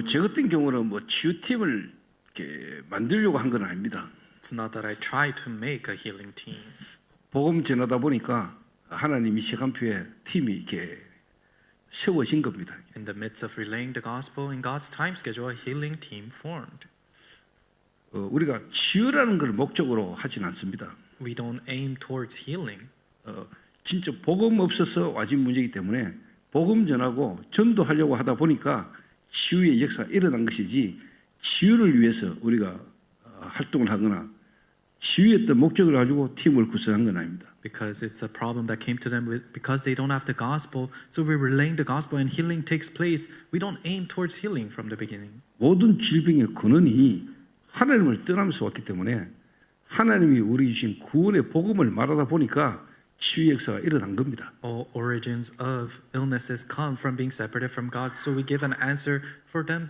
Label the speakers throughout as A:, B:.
A: 제 같은 경우는 뭐 치유팀을 이렇게 만들려고 한 건 아닙니다.
B: It's not that I try to make a healing team.
A: 복음 전하다 보니까 하나님이 시간표에 팀이 이렇게 세워진 겁니다.
B: In the midst of relaying the gospel in God's time schedule, a healing team formed.
A: 우리가 치유라는 걸 목적으로 하진 않습니다.
B: We don't aim towards healing.
A: 진짜 복음 없어서 와진 문제이기 때문에 복음 전하고 전도하려고 하다 보니까 치유의 역사가 일어난 것이지 치유를 위해서 우리가 활동을 하거나 치유했던 목적을 가지고 팀을 구성한 건 아닙니다.
B: Because it's a problem that came to them because they don't have the gospel. So we're relaying the gospel and healing takes place. We don't aim towards healing from the beginning.
A: 모든 질병의 근원이 하나님을 떠나면서 왔기 때문에 하나님이 우리 주신 구원의 복음을 말하다 보니까 치유 역사가 일어난 겁니다.
B: All origins of illnesses come from being separated from God. So we give an answer for them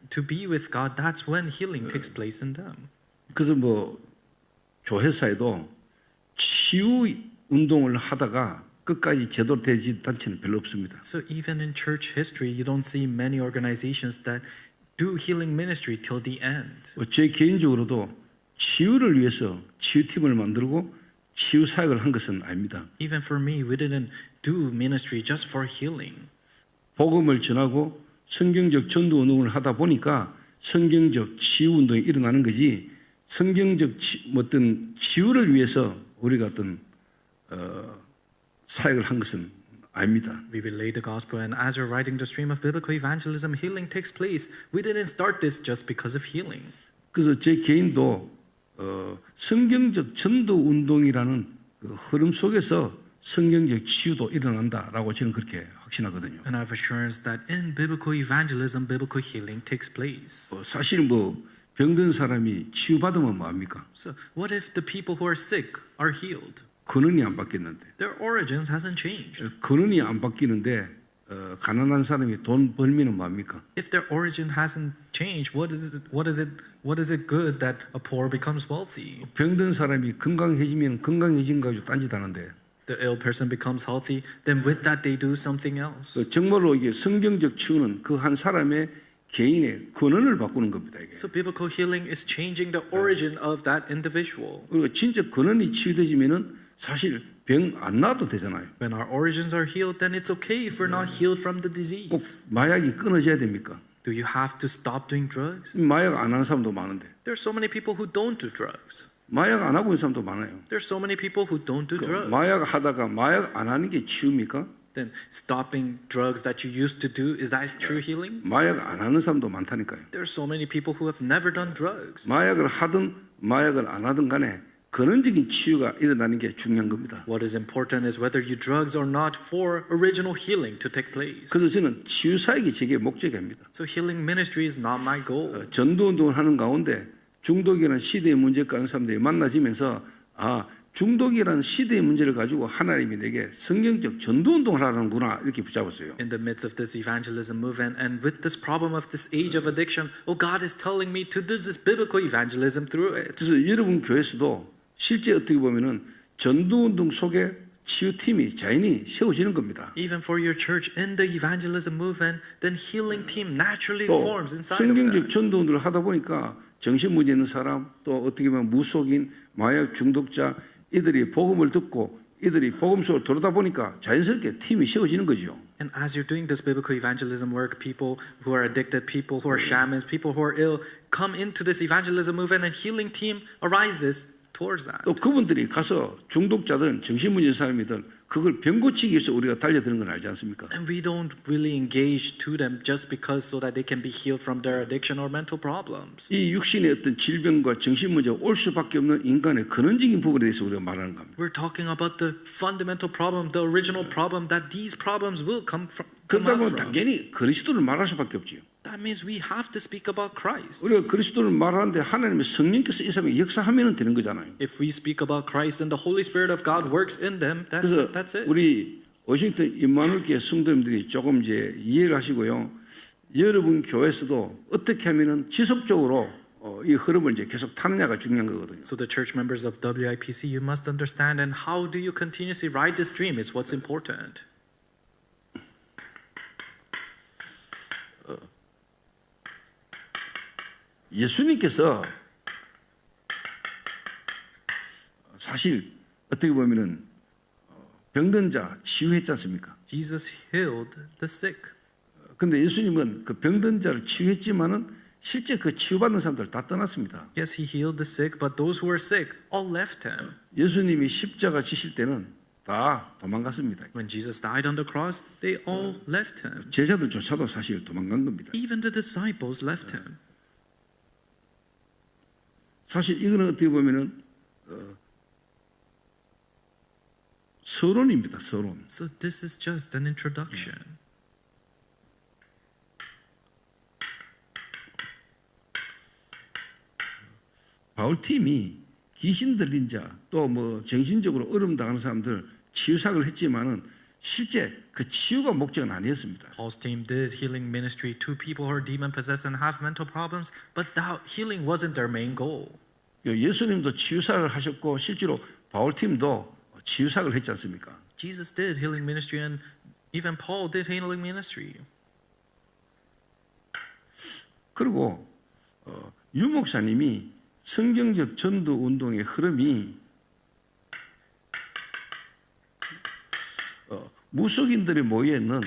B: to be with God. That's when healing takes place in them.
A: 그래서 뭐 교회사에도 치유 운동을 하다가 끝까지 제대로 되지 단체는 별로 없습니다.
B: So even in church history, you don't see many organizations that do healing ministry till the end.
A: 제 개인적으로도 치유를 위해서 치유팀을 만들고 치유 사역을 한 것은 아닙니다.
B: Even for me, we didn't do ministry just for healing.
A: 복음을 전하고 성경적 전도 운동을 하다 보니까 성경적 치유 운동이 일어나는 거지 성경적 어떤 치유를 위해서 우리가 어떤 사역을 한 것은 아닙니다.
B: We relay the gospel, and as we're riding the stream of biblical evangelism, healing takes place. We didn't start this just because of healing.
A: 그래서 제 개인도 성경적 전도 운동이라는 그 흐름 속에서 성경적 치유도 일어난다라고 저는 그렇게 확신하거든요.
B: And I have assurance that in biblical evangelism, biblical healing takes place.
A: 사실 뭐 병든 사람이 치유받으면 뭐합니까?
B: So what if the people who are sick are healed?
A: 근원이 안 바뀌었는데.
B: Their origins hasn't changed.
A: 근원이 안 바뀌는데 가난한 사람이 돈 벌면은 뭐합니까?
B: If their origin hasn't changed, what is it good that a poor becomes wealthy?
A: 병든 사람이 건강해지면 건강해진 가지고 딴짓하는데.
B: The ill person becomes healthy, then with that they do something else.
A: 정말로 이게 성경적 치유는 그 한 사람의 개인의 근원을 바꾸는 겁니다. 이게.
B: So biblical healing is changing the origin of that individual.
A: 그리고 진짜 근원이 치유되지면은 사실 병 안 나도 되잖아요.
B: When our origins are healed, then it's okay if we're not healed from the disease.
A: 꼭 마약이 끊어져야 됩니까?
B: Do you have to stop doing drugs?
A: 마약 안 하는 사람도 많은데.
B: There's so many people who don't do drugs.
A: 마약 안 하고 있는 사람도 많아요.
B: There's so many people who don't do drugs.
A: 마약 하다가 마약 안 하는 게 치유입니까?
B: Then stopping drugs that you used to do, is that true healing?
A: 마약 안 하는 사람도 많다니까요.
B: There's so many people who have never done drugs.
A: 마약을 하든 마약을 안 하든 간에 근원적인 치유가 일어나는 게 중요한 겁니다.
B: What is important is whether you drugs or not for original healing to take place.
A: 그래서 저는 치유 사역이 제게 목적입니다.
B: So healing ministry is not my goal.
A: 전도 운동을 하는 가운데 중독이라는 시대의 문제가 있는 사람들이 만나지면서 중독이라는 시대의 문제를 가지고 하나님이 내게 성경적 전도 운동을 하라는구나 이렇게 붙잡았어요.
B: In the midst of this evangelism movement and with this problem of this age of addiction, God is telling me to do this biblical evangelism through it.
A: 그래서 여러분 교회에서도 실제 어떻게 보면은 전도 운동 속에 치유팀이 자연히 세워지는 겁니다.
B: Even for your church in the evangelism movement, then healing team naturally
A: 또
B: forms inside of
A: 성경적
B: that.
A: 전도 운동을 하다 보니까 정신 문제 있는 사람 또 어떻게 보면 무속인 마약 중독자 이들이 복음을 듣고 이들이 복음 속으로 들어오다 보니까 자연스럽게 팀이 세워지는 거죠.
B: And as you're doing this biblical evangelism work, people who are addicted, people who are shamans, people who are ill, come into this evangelism movement and healing team arises towards that.
A: 또 그분들이 가서 중독자든 정신문제 사람이든 그걸 병 고치기 위해서 우리가 달려드는 건 알지 않습니까?
B: And we don't really engage to them just because so that they can be healed from their addiction or mental problems.
A: 이 육신의 어떤 질병과 정신문제가 올 수밖에 없는 인간의 근원적인 부분에 대해서 우리가 말하는 겁니다.
B: We're talking about the fundamental problem, the original problem that these problems will come out
A: 그러다 보면
B: from.
A: 당연히 그리스도를 말할 수밖에 없지요.
B: That means we have to speak about Christ.
A: 우리가 그리스도를 말하는데 하나님의 성령께서 이 사람이 역사하면 되는 거잖아요.
B: If we speak about Christ and the Holy Spirit of God works in them,
A: 그래서
B: that's it.
A: 우리 워싱턴 임마누엘교회 성도님들이 조금 이제 이해를 하시고요. 여러분 교회에서도 어떻게 하면은 지속적으로 이 흐름을 이제 계속 타느냐가 중요한 거거든요.
B: So the church members of WIPC, you must understand, and how do you continuously ride this dream is what's important.
A: 예수님께서 사실 어떻게 보면은 병든 자 치유했지 않습니까?
B: Jesus healed the sick.
A: 근데 예수님은 그 병든 자를 치유했지만은 실제 그 치유받는 사람들 다 떠났습니다.
B: Yes, he healed the sick, but those who were sick all left him.
A: 예수님이 십자가 지실 때는 다 도망갔습니다.
B: When Jesus died on the cross, they all left him.
A: 제자들조차도 사실 도망간 겁니다.
B: Even the disciples left him.
A: 사실 이거는 어떻게 보면은 서론입니다. 서론.
B: So this is just an introduction.
A: 바울팀이 귀신 들린 자, 또 뭐 정신적으로 어려움 당하는 사람들 치유사역을 했지만은 실제 그 치유가 목적은 아니었습니다.
B: Paul's team did healing ministry to people who are demon possessed and have mental problems, but that healing wasn't their main goal.
A: 예수님도 치유사역을 하셨고 실제로 바울팀도 치유사역을 했지 않습니까?
B: Jesus did healing ministry, and even Paul did healing ministry.
A: 그리고 유 목사님이 성경적 전도 운동의 흐름이 무속인들이 모여 있는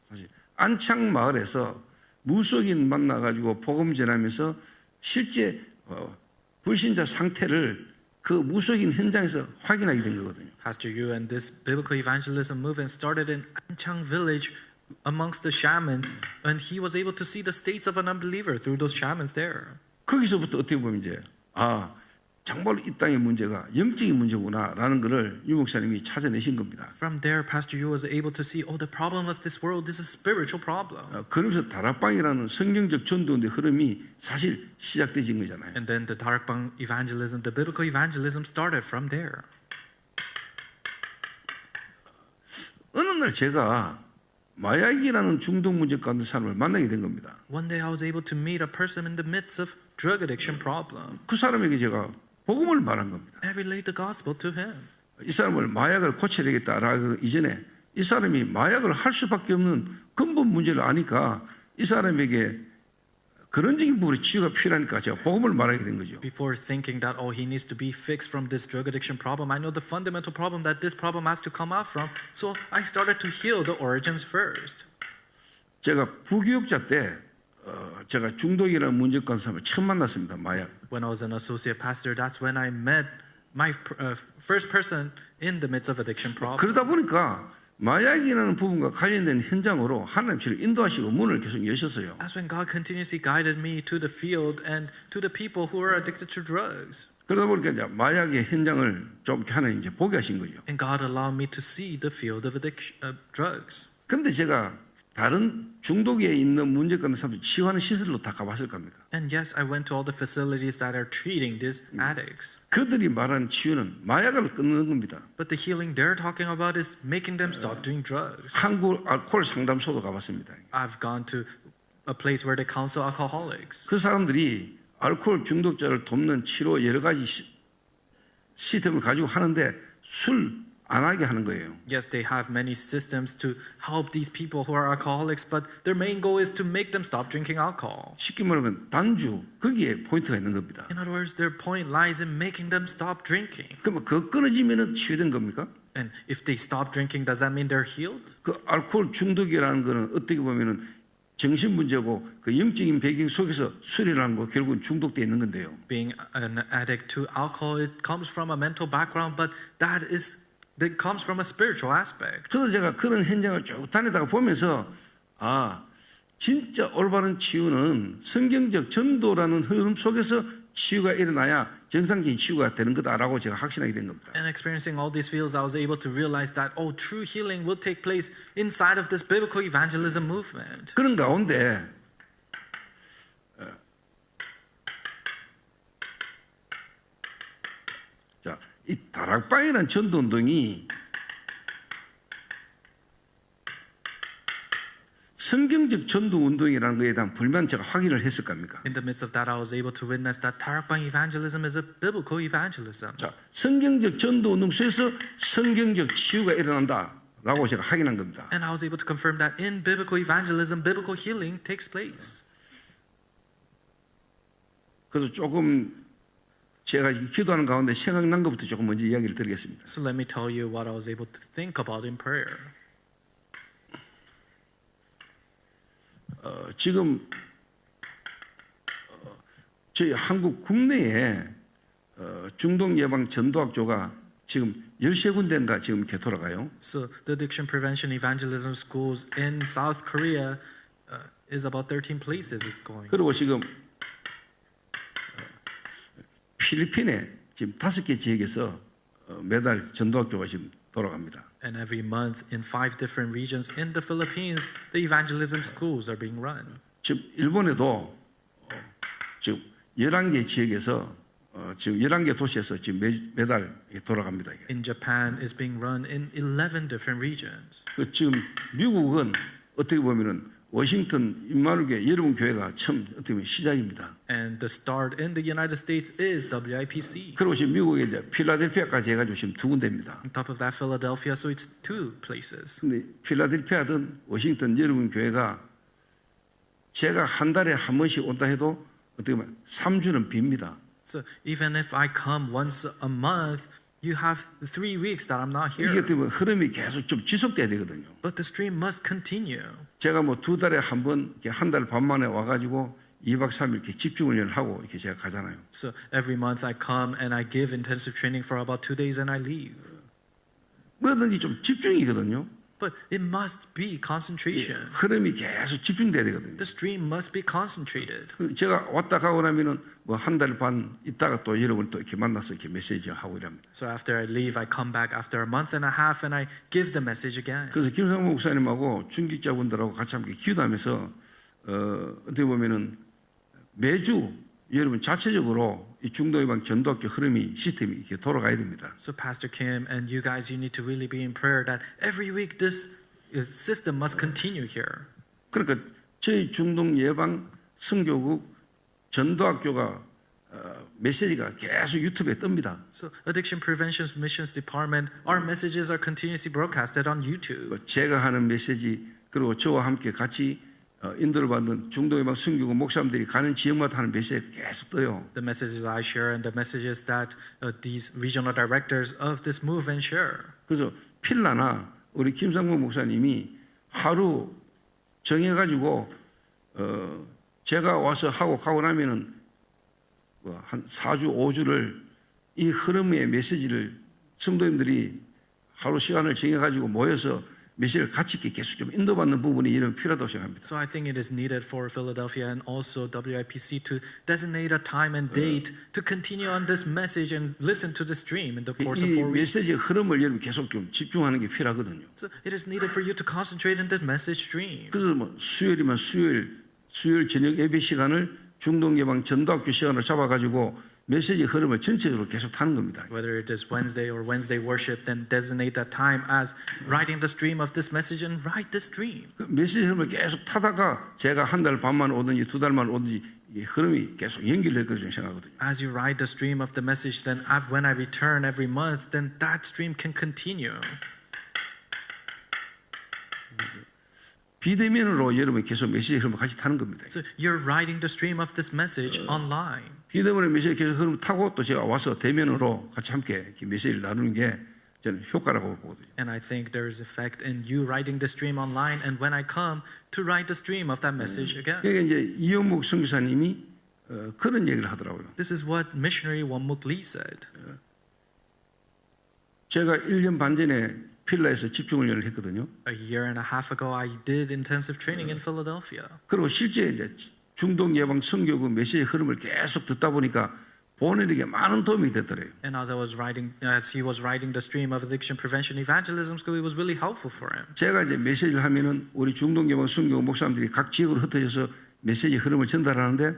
A: 사실 안창 마을에서 무속인 만나 가지고 복음 전하면서 실제 불신자 상태를 그 무속인 현장에서 확인하게 된 거거든요.
B: Pastor Yu and this biblical evangelism movement started in Anchang village amongst the shamans, and he was able to see the states of an unbeliever through those shamans there.
A: 거기서부터 어떻게 보면 이제 정말 이 땅의 문제가 영적인 문제구나라는 것을 유 목사님이 찾아내신 겁니다.
B: From there, Pastor Yu was able to see, the problem of this world is a spiritual problem.
A: 그러면서 다락방이라는 성경적 전도의 흐름이 사실 시작되진 거잖아요.
B: And then the Darakbang evangelism, the biblical evangelism started from there.
A: 어느 날 제가 마약이라는 중독 문제 가운데 사람을 만나게 된 겁니다.
B: One day I was able to meet a person in the midst of drug addiction problem.
A: 그 사람에게 제가 복음을 말한 겁니다.
B: I relayed the gospel to him.
A: 이 사람을 마약을 고쳐야 되겠다라고 이전에 이 사람이 마약을 할 수밖에 없는 근본 문제를 아니까 이 사람에게 그런적인 부분의 치유가 필요하니까 제가 복음을 말하게 된 거죠.
B: Before thinking that he needs to be fixed from this drug addiction problem, I know the fundamental problem that this problem has to come out from. So I started to heal the origins first.
A: 제가 부교육자 때 제가 중독이라는 문제 가운데 사람을 처음 만났습니다. 마약.
B: When I was an associate pastor, that's when I met my first person in the midst of addiction problem.
A: 그러다 보니까 마약이라는 부분과 관련된 현장으로 하나님 저를 인도하시고 문을 계속 여셨어요.
B: That's when God continuously guided me to the field and to the people who are addicted to drugs.
A: 그러다 보니까 이제 마약의 현장을 좀 이렇게 하나님 이제 보게 하신 거죠.
B: And God allowed me to see the field of drugs.
A: 근데 제가 다른 중독에 있는 문제 가운데 사람들 치유하는 시설로 다 가봤을 겁니까?
B: And yes, I went to all the facilities that are treating these addicts.
A: 그들이 말하는 치유는 마약을 끊는 겁니다.
B: But the healing they're talking about is making them stop doing drugs.
A: 한국 알코올 상담소도 가봤습니다.
B: I've gone to a place where they counsel alcoholics.
A: 그 사람들이 알코올 중독자를 돕는 치료 여러 가지 시스템을 가지고 하는데 술 안 하게 하는 거예요.
B: Yes, they have many systems to help these people who are alcoholics, but their main goal is to make them stop drinking alcohol.
A: 쉽게 말하면 단주 거기에 포인트가 있는 겁니다.
B: In other words, their point lies in making them stop drinking.
A: 그러면 그거 끊어지면은 치유된 겁니까?
B: And if they stop drinking, does that mean they're healed?
A: 그 알코올 중독이라는 거는 어떻게 보면은 정신 문제고 그 영적인 배경 속에서 술이라는 거 결국은 중독돼 있는 건데요.
B: Being an addict to alcohol, it comes from a mental background, but that comes from a spiritual aspect.
A: 저도 제가 그런 현장을 쭉 다니다가 보면서 진짜 올바른 치유는 성경적 전도라는 흐름 속에서 치유가 일어나야 정상적인 치유가 되는 거다라고 제가 확신하게 된 겁니다.
B: And experiencing all these fields, I was able to realize that true healing will take place inside of this biblical evangelism movement.
A: 그런 가운데 이 다락방이라는 전도 운동이 성경적 전도 운동이라는 것에 대한 불만 제가 확인을 했을 겁니까?
B: In the midst of that, I was able to witness that Darakbang evangelism is a biblical evangelism.
A: 성경적 전도 운동 속에서 성경적 치유가 일어난다. 라고 제가 확인한 겁니다.
B: And I was able to confirm that in biblical evangelism, biblical healing takes place.
A: 그래서 조금 제가 기도하는 가운데 생각난 것부터 조금 먼저 이야기를 드리겠습니다.
B: So let me tell you what I was able to think about in prayer.
A: 지금 저희 한국 국내에 중동 예방 전도학교가 지금 13군데인가 지금 이렇게 돌아가요.
B: So the addiction prevention evangelism schools in South Korea is about 13 places it's going.
A: 그리고 지금 필리핀에 지금 5개 지역에서 매달 전도학교가 지금 돌아갑니다.
B: And every month in 5 different regions in the Philippines, the evangelism schools are being run.
A: 지금 일본에도 지금 11개 지역에서 지금 11개 도시에서 지금 매달 돌아갑니다. 이게.
B: In Japan, is being run in 11 different regions.
A: 그 지금 미국은 어떻게 보면은 워싱턴 임마누엘 여러분 교회가 처음 어떻게 보면 시작입니다.
B: And the start in the United States is WIPC.
A: 그리고 지금 미국에 이제 필라델피아까지 해가지고 지금 2군데입니다.
B: On top of that, Philadelphia, so it's 2 places.
A: 근데 필라델피아든 워싱턴 여러분 교회가 제가 한 달에 한 번씩 온다 해도 어떻게 보면 3주는 빕니다.
B: So even if I come once a month, you have 3 weeks that I'm not
A: 이게
B: here.
A: 어떻게 보면 흐름이 계속 좀 지속돼야 되거든요.
B: But the stream must continue.
A: 제가 뭐 2달에 한 번, 한 달 반 만에 와가지고 2박 3일 이렇게 집중훈련을 하고 이렇게 제가 가잖아요.
B: So every month I come and I give intensive training for about 2 days and I leave.
A: 뭐든지 좀 집중이거든요.
B: But it must be concentration.
A: 흐름이 계속 집중돼야 되거든요.
B: The stream must be concentrated.
A: 제가 왔다 가고 나면은 뭐 한 달 반 있다가 또 여러분 또 이렇게 만나서 이렇게 메시지 하고 이랍니다.
B: So after I leave, I come back after a month and a half and I give the message again.
A: 그래서 김상무 목사님하고 중직자분들하고 같이 함께 기도하면서 어떻게 보면은 매주 여러분 자체적으로 이 중도 예방 전도학교 흐름이 시스템이 이렇게 돌아가야 됩니다.
B: So Pastor Kim and you guys, you need to really be in prayer that every week this system must continue here.
A: 그러니까 저희 중동 예방 선교국 전도학교가 메시지가 계속 유튜브에 뜹니다.
B: So Addiction Prevention Missions Department, our messages are continuously broadcasted on YouTube.
A: 제가 하는 메시지 그리고 저와 함께 같이 인도를 받는 중동 예방 선교국 목사님들이 가는 지역마다 하는 메시지가 계속 떠요.
B: The messages I share and the messages that these regional directors of this movement share.
A: 그래서 필라나 우리 김상무 목사님이 하루 정해가지고 제가 와서 하고 가고 나면은 한 4주 5주를 이 흐름의 메시지를 성도님들이 하루 시간을 정해가지고 모여서 메시지를 같이 있게 계속 좀 인도받는 부분이 이런 필요하다고 생각합니다.
B: So I think it is needed for Philadelphia and also WIPC to designate a time and date to continue on this message and listen to the stream in the course of
A: 이
B: 4 weeks.
A: 메시지의 흐름을 여러분 계속 좀 집중하는 게 필요하거든요.
B: So it is needed for you to concentrate on the message stream.
A: 그래서 뭐 수요일이면 수요일 저녁 예배 시간을 중동 예방 전도학교 시간을 잡아가지고 메시지 흐름을 전체적으로 계속 타는 겁니다.
B: Whether it is Wednesday or Wednesday worship, then designate that time as writing the stream of this message and write the stream.
A: 그 메시지 흐름을 계속 타다가 제가 한 달 반만 오든지 2달만 오든지 이 흐름이 계속 연결될 거라고 생각하거든요.
B: As you write the stream of the message, then when I return every month, then that stream can continue.
A: 비대면으로 여러분이 계속 메시지 흐름을 같이 타는 겁니다.
B: So you're writing the stream of this message online.
A: 비대면의 메시지 계속 흐름 타고 또 제가 와서 대면으로 같이 함께 이렇게 메시지를 나누는 게 저는 효과라고 보거든요.
B: And I think there is effect in you writing the stream online and when I come to write the stream of that message again.
A: 그러니까 이제 이영묵 선교사님이 그런 얘기를 하더라고요.
B: This is what missionary Wonmuk Lee said.
A: 제가 1년 반 전에 필라에서 집중훈련을 했거든요.
B: A year and a half ago, I did intensive training in Philadelphia.
A: 그리고 실제 이제 중동 예방 선교국 메시지 흐름을 계속 듣다 보니까 본인에게 많은 도움이 되더래요.
B: And as he was writing the stream of addiction prevention evangelism school, it was really helpful for him.
A: 제가 이제 메시지를 하면은 우리 중동 예방 선교국 목사님들이 각 지역으로 흩어져서 메시지 흐름을 전달하는데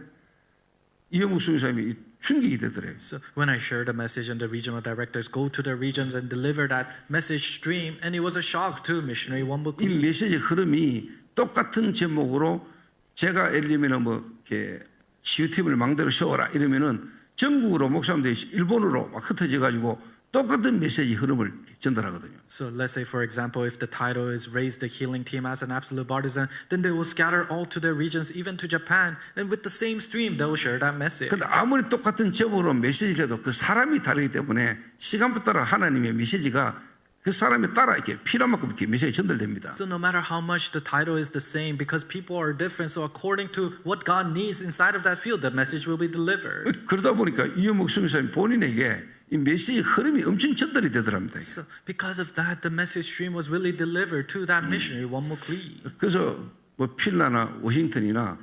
A: 이영묵 선교사님이 충격이 되더래요.
B: So when I shared the message and the regional directors go to their regions and deliver that message stream, and it was a shock to missionary Wonmuk
A: 이
B: Lee.
A: 메시지 흐름이 똑같은 제목으로 제가 예를 들면 뭐 이렇게 치유팀을 망대로 세워라 이러면은 전국으로 목사님들이 일본으로 막 흩어져 가지고 똑같은 메시지 흐름을 전달하거든요.
B: So let's say, for example, if the title is Raise the Healing Team as an Absolute Partisan, then they will scatter all to their regions, even to Japan, and with the same stream, they will share that message.
A: 근데 아무리 똑같은 제목으로 메시지를 해도 그 사람이 다르기 때문에 시간부터 따라 하나님의 메시지가 그 사람에 따라 이렇게 필요만큼 이렇게 메시지 전달됩니다.
B: So no matter how much the title is the same, because people are different, so according to what God needs inside of that field, the message will be delivered.
A: 그러다 보니까 이현목 선교사님 본인에게 이 메시지 흐름이 엄청 전달이 되더랍니다.
B: So because of that, the message stream was really delivered to that missionary, Wonmuk Lee.
A: 그래서 뭐 필라나 워싱턴이나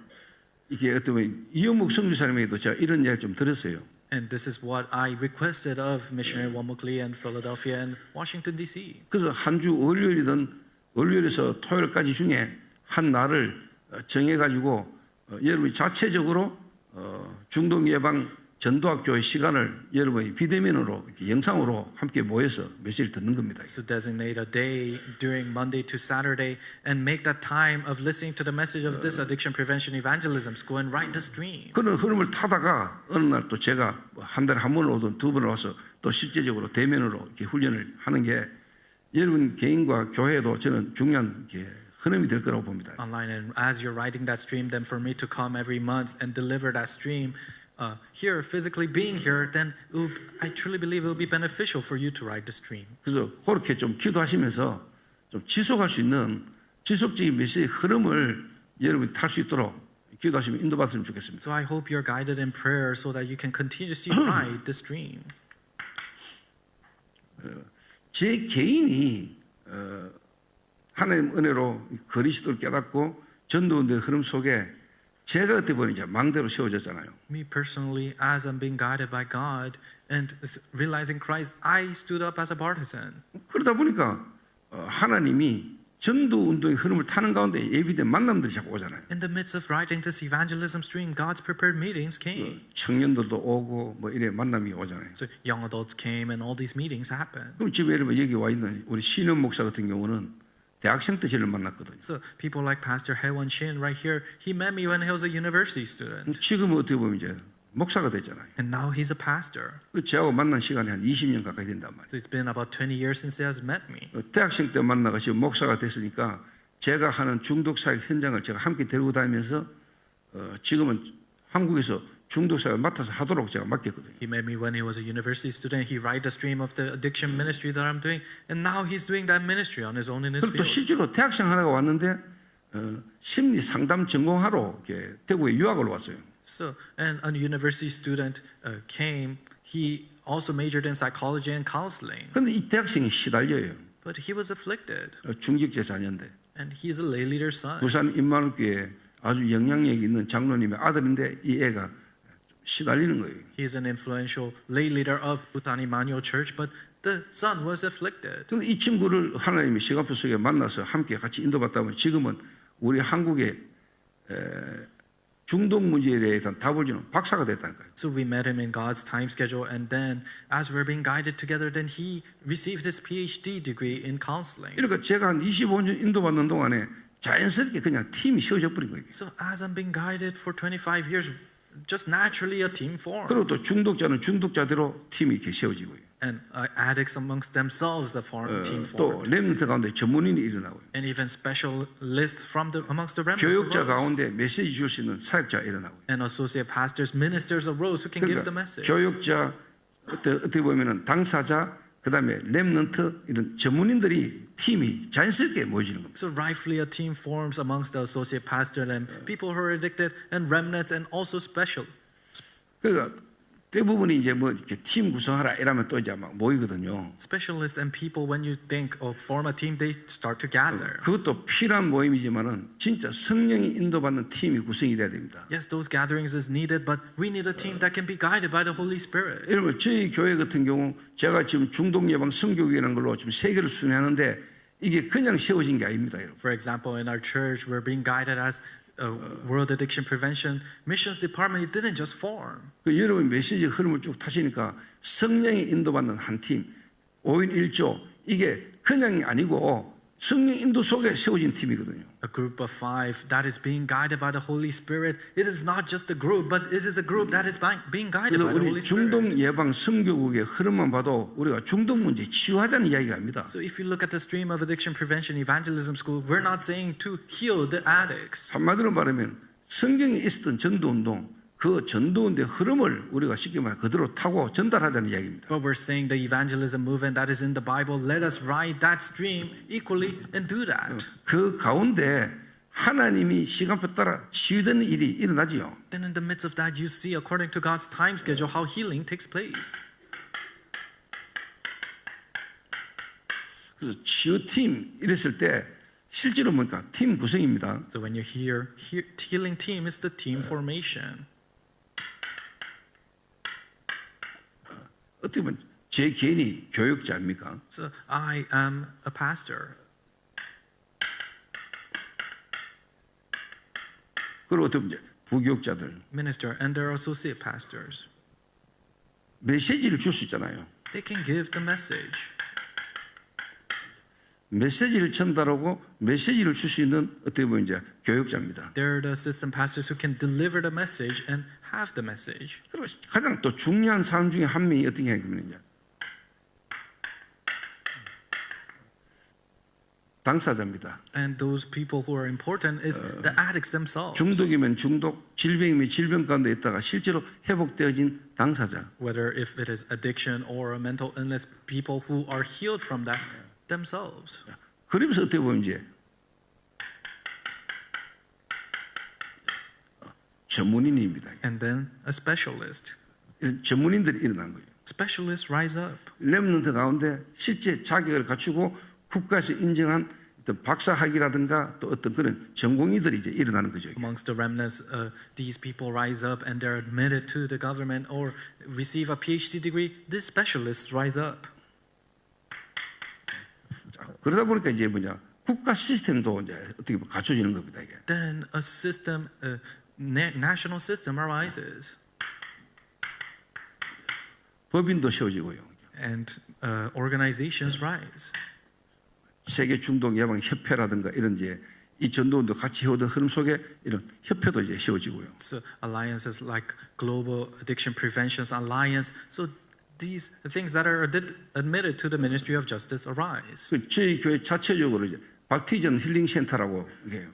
A: 이게 어떤 이현목 선교사님에게도 제가 이런 이야기를 좀 들었어요.
B: And this is what I requested of missionary Wonmuk Lee in Philadelphia and Washington D.C.
A: 그래서 한 주 월요일에서 토요일까지 중에 한 날을 정해가지고 여러분이 자체적으로 중동 예방 전도학교의 시간을 여러분이 비대면으로 이렇게 영상으로 함께 모여서 메시지를 듣는 겁니다.
B: So designate a day during Monday to Saturday and make that time of listening to the message of this addiction prevention evangelism. Go and write the stream.
A: 그런 흐름을 타다가 어느 날 또 제가 한 달에 한 번을 오든 두 번을 와서 또 실제적으로 대면으로 이렇게 훈련을 하는 게 여러분 개인과 교회에도 저는 중요한 흐름이 될 거라고 봅니다.
B: Online, and as you're writing that stream, then for me to come every month and deliver that stream here, physically being here, then I truly believe it will be beneficial for you to write the stream.
A: 그래서 그렇게 좀 기도하시면서 좀 지속할 수 있는 지속적인 메시지 흐름을 여러분이 탈 수 있도록 기도하시면 인도받으면 좋겠습니다.
B: So I hope you're guided in prayer so that you can continuously write the stream.
A: 제 개인이 하나님 은혜로 그리스도를 깨닫고 전도운동의 흐름 속에 제가 어떻게 보면 이제 망대로 세워졌잖아요.
B: Me personally, as I'm being guided by God and realizing Christ, I stood up as a partisan.
A: 그러다 보니까 하나님이 전도운동의 흐름을 타는 가운데 예비된 만남들이 자꾸 오잖아요.
B: In the midst of writing this evangelism stream, God's prepared meetings came.
A: 청년들도 오고 뭐 이래 만남이 오잖아요.
B: So young adults came and all these meetings happened.
A: 그럼 지금 여러분 여기 와 있는 우리 신현 목사 같은 경우는 대학생 때 저를 만났거든요.
B: So people like Pastor Haewon Shin right here, he met me when he was a university student.
A: 지금은 어떻게 보면 이제 목사가 됐잖아요.
B: And now he's a pastor.
A: 저하고 만난 시간이 한 20년 가까이 된단 말이에요.
B: So it's been about 20 years since he has met me.
A: 대학생 때 만나가 지금 목사가 됐으니까 제가 하는 중독 사역 현장을 제가 함께 데리고 다니면서 지금은 한국에서 중독 사역을 맡아서 하도록 제가 맡겼거든요.
B: He met me when he was a university student. He write the stream of the addiction ministry that I'm doing, and now he's doing that ministry on his own in his
A: 그리고 또
B: field.
A: 실제로 대학생 하나가 왔는데 심리 상담 전공하러 이렇게 대구에 유학을 왔어요.
B: So, and a university student came. He also majored in psychology and counseling.
A: 그런데 이 대학생이 시달려요.
B: But he was afflicted,
A: 중직제 자녀인데
B: and he is a lay leader's son.
A: 부산 임마누교에 아주 영향력 있는 장로님의 아들인데 이 애가 시달리는 거예요.
B: He is an influential lay leader of Bhutan Emmanuel Church, but the son was afflicted.
A: 그런데 이 친구를 하나님의 시간표 속에 만나서 함께 같이 인도받다 보면 지금은 우리 한국의 중독 문제에 대한 답을 주는 박사가 됐다니까요.
B: So we met him in God's time schedule, and then as we're being guided together, then he received his PhD degree in counseling.
A: 그러니까 제가 한 25년 인도받는 동안에 자연스럽게 그냥 팀이 세워져 버린 거예요.
B: So as I'm being guided for 25 years, just naturally a team formed.
A: 그리고 또 중독자는 중독자대로 팀이 이렇게 세워지고요.
B: And addicts amongst themselves, the team
A: 또
B: formed.
A: 렘넌트 가운데 전문인이 일어나고요.
B: And even specialists from amongst the remnants
A: 교육자
B: arose.
A: 가운데 메시지 줄 수 있는 사역자 일어나고요.
B: And associate pastors, ministers arose who can give the
A: 그러니까
B: message.
A: 교육자 어떻게 보면은 당사자 그다음에 렘넌트 이런 전문인들이 팀이 자연스럽게 모여지는 겁니다.
B: So rightfully a team forms amongst the associate pastor and people who are addicted and remnants and also special.
A: 그러니까 대부분이 이제 뭐 이렇게 팀 구성하라 이러면 또 이제 막 모이거든요.
B: Specialists and people, when you think of form a team, they start to gather.
A: 그것도 필요한 모임이지만은 진짜 성령이 인도받는 팀이 구성이 돼야 됩니다.
B: Yes, those gatherings is needed, but we need a team that can be guided by the Holy Spirit.
A: 여러분 저희 교회 같은 경우 제가 지금 중독 예방 선교교회라는 걸로 지금 3개를 순회하는데 이게 그냥 세워진 게 아닙니다, 여러분.
B: For example, in our church, we're being guided as World Addiction Prevention Missions Department. It didn't just form.
A: 그 여러분 메시지 흐름을 쭉 타시니까 성령이 인도받는 한 팀, 5인 1조 이게 그냥이 아니고 성령 인도 속에 세워진 팀이거든요.
B: A group of 5 that is being guided by the Holy Spirit. It is not just a group, but it is a group that is being guided
A: 그래서
B: by the
A: 우리
B: Holy
A: 중동
B: Spirit.
A: 예방 선교국의 흐름만 봐도 우리가 중동 문제 치유하자는 이야기가 아닙니다.
B: So if you look at the stream of addiction prevention evangelism school, we're not saying to heal the addicts.
A: 한마디로 말하면 성경에 있었던 전도운동 그 전도운동의 흐름을 우리가 쉽게 말해 그대로 타고 전달하자는 이야기입니다.
B: But we're saying the evangelism movement that is in the Bible, let us ride that stream equally and do that.
A: 그 가운데 하나님이 시간표 따라 치유되는 일이 일어나지요.
B: Then in the midst of that, you see according to God's time schedule how healing takes place.
A: 그래서 치유팀 이랬을 때 실제로 뭔가 팀 구성입니다.
B: So when you hear healing team, it's the team formation.
A: 어떻게 보면 제 개인이 교육자입니까?
B: So I am a pastor.
A: 그리고 어떻게 보면 부교육자들
B: Minister and their associate pastors.
A: 메시지를 줄 수 있잖아요.
B: They can give the message.
A: 메시지를 전달하고 메시지를 줄 수 있는 어떻게 보면 이제 교육자입니다.
B: They're the assistant pastors who can deliver the message and have the message.
A: 그리고 가장 또 중요한 사람 중에 한 명이 어떻게 하냐면요. 당사자입니다.
B: And those people who are important is the addicts themselves.
A: 중독이면 중독, 질병이면 질병 가운데 있다가 실제로 회복되어진 당사자.
B: Whether if it is addiction or a mental illness, people who are healed from that themselves.
A: 그러면서 어떻게 보면 이제 전문인입니다.
B: And then a specialist.
A: 이런 전문인들이 일어난 거예요.
B: Specialists rise up.
A: 렘넌트 가운데 실제 자격을 갖추고 국가에서 인정한 어떤 박사학위라든가 또 어떤 그런 전공의들이 이제 일어나는 거죠.
B: Amongst the remnants, these people rise up and they're admitted to the government or receive a PhD degree. These specialists rise up.
A: 자, 그러다 보니까 이제 뭐냐 국가 시스템도 이제 어떻게 보면 갖춰지는 겁니다. 이게.
B: Then a system, national system arises.
A: 법인도 세워지고요.
B: And organizations rise.
A: 세계 중독 예방 협회라든가 이런 이제 이 전도운도 같이 해오던 흐름 속에 이런 협회도 이제 세워지고요.
B: So alliances like Global Addiction Prevention Alliance. So these things that are admitted to the Ministry of Justice arise.
A: 그 저희 교회 자체적으로 이제 바티전 힐링 센터라고 해요.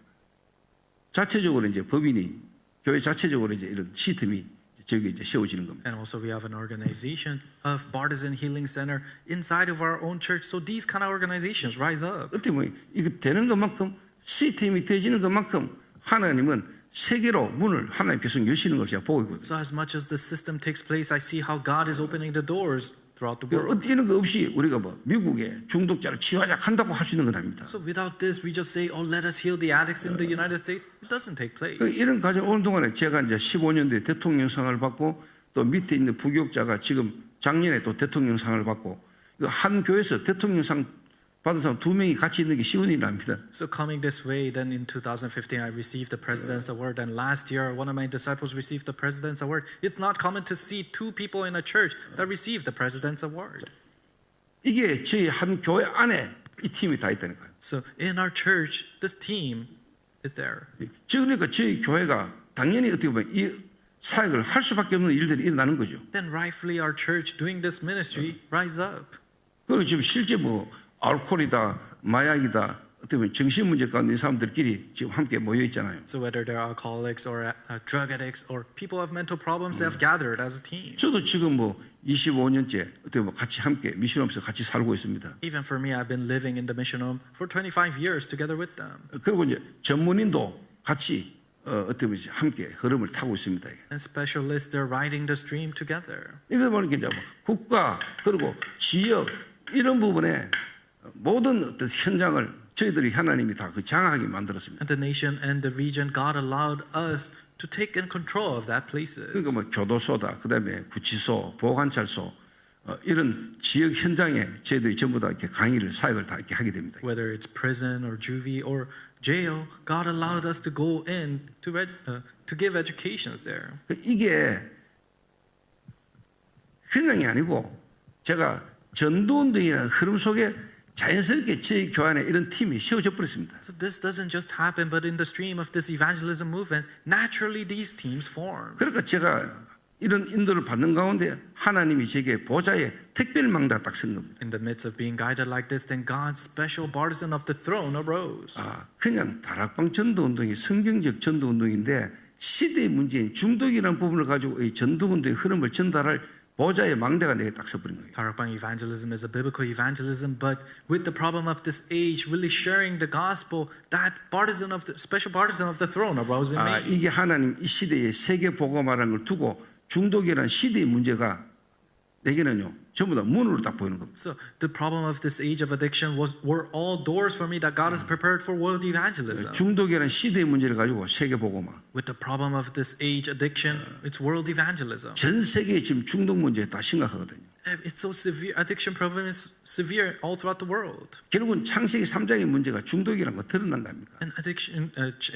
A: 자체적으로 이제 법인이 교회 자체적으로 이제 이런 시스템이 저기 이제 세워지는 겁니다.
B: And also we have an organization of Bartisan Healing Center inside of our own church. So these kind of organizations rise up.
A: 어떻게 보면 이거 되는 것만큼 시스템이 되어지는 것만큼 하나님은 세계로 문을 하나님 계속 여시는 걸 제가 보고 있거든요.
B: So as much as the system takes place, I see how God is opening the doors throughout the world.
A: 이런 거 없이 우리가 뭐 미국의 중독자를 치유하자 한다고 할 수 있는 건 아닙니다.
B: So without this, we just say, "Oh, let us heal the addicts in the United States." It doesn't take place.
A: 이런 과정 오는 동안에 제가 이제 15년도에 대통령상을 받고 또 밑에 있는 부교육자가 지금 작년에 또 대통령상을 받고 한 교회에서 대통령상 받은 사람 2명이 같이 있는 게 쉬운 일이 아닙니다.
B: So coming this way, then in 2015, I received the President's Award, and last year, one of my disciples received the President's Award. It's not common to see 2 people in a church that receive the President's Award.
A: 이게 저희 한 교회 안에 이 팀이 다 있다는 거예요.
B: So in our church, this team is there.
A: 그러니까 저희 교회가 당연히 어떻게 보면 이 사역을 할 수밖에 없는 일들이 일어나는 거죠.
B: Then rightfully, our church doing this ministry rise up.
A: 그리고 지금 실제 뭐 알코올이다, 마약이다, 어떻게 보면 정신 문제 가운데 있는 사람들끼리 지금 함께 모여 있잖아요.
B: So whether they're alcoholics or drug addicts or people have mental problems, they have gathered as a team.
A: 저도 지금 뭐 25년째 어떻게 보면 같이 함께 미션홈에서 같이 살고 있습니다.
B: Even for me, I've been living in the mission home for 25 years together with them.
A: 그리고 이제 전문인도 같이 어떻게 보면 함께 흐름을 타고 있습니다.
B: And specialists, they're riding the stream together.
A: 이러다 보니까 이제 뭐 국가 그리고 지역 이런 부분에 모든 어떤 현장을 저희들이 하나님이 다 그 장악하게 만들었습니다.
B: And the nation and the region, God allowed us to take in control of that places.
A: 그러니까 뭐 교도소다, 그다음에 구치소, 보호관찰소 이런 지역 현장에 저희들이 전부 다 이렇게 강의를 사역을 다 이렇게 하게 됩니다.
B: Whether it's prison or juvie or jail, God allowed us to go in to give educations there.
A: 이게 그냥이 아니고 제가 전도운동이라는 흐름 속에 자연스럽게 저희 교회 안에 이런 팀이 세워져 버렸습니다.
B: So this doesn't just happen, but in the stream of this evangelism movement, naturally these teams form.
A: 그러니까 제가 이런 인도를 받는 가운데 하나님이 제게 보좌의 특별 망대가 딱 선 겁니다.
B: In the midst of being guided like this, then God's special partisan of the throne arose.
A: 그냥 다락방 전도 운동이 성경적 전도 운동인데 시대의 문제인 중독이라는 부분을 가지고 이 전도 운동의 흐름을 전달할 보좌의 망대가 내게 딱 서버린 거예요.
B: Tarakbang evangelism is a biblical evangelism, but with the problem of this age, really sharing the gospel, that partisan of the special partisan of the throne arose in me.
A: 이게 하나님 이 시대의 세계 복음화라는 걸 두고 중독이라는 시대의 문제가 내게는요 전부 다 문으로 딱 보이는 겁니다.
B: So the problem of this age of addiction were all doors for me that God has prepared for world evangelism.
A: 중독이라는 시대의 문제를 가지고 세계 복음화.
B: With the problem of this age addiction, it's world evangelism.
A: 전 세계에 지금 중독 문제 다 심각하거든요.
B: It's so severe. Addiction problem is severe all throughout the world.
A: 결국은 창세기 3장의 문제가 중독이라는 거 드러난 거 아닙니까?
B: And addiction,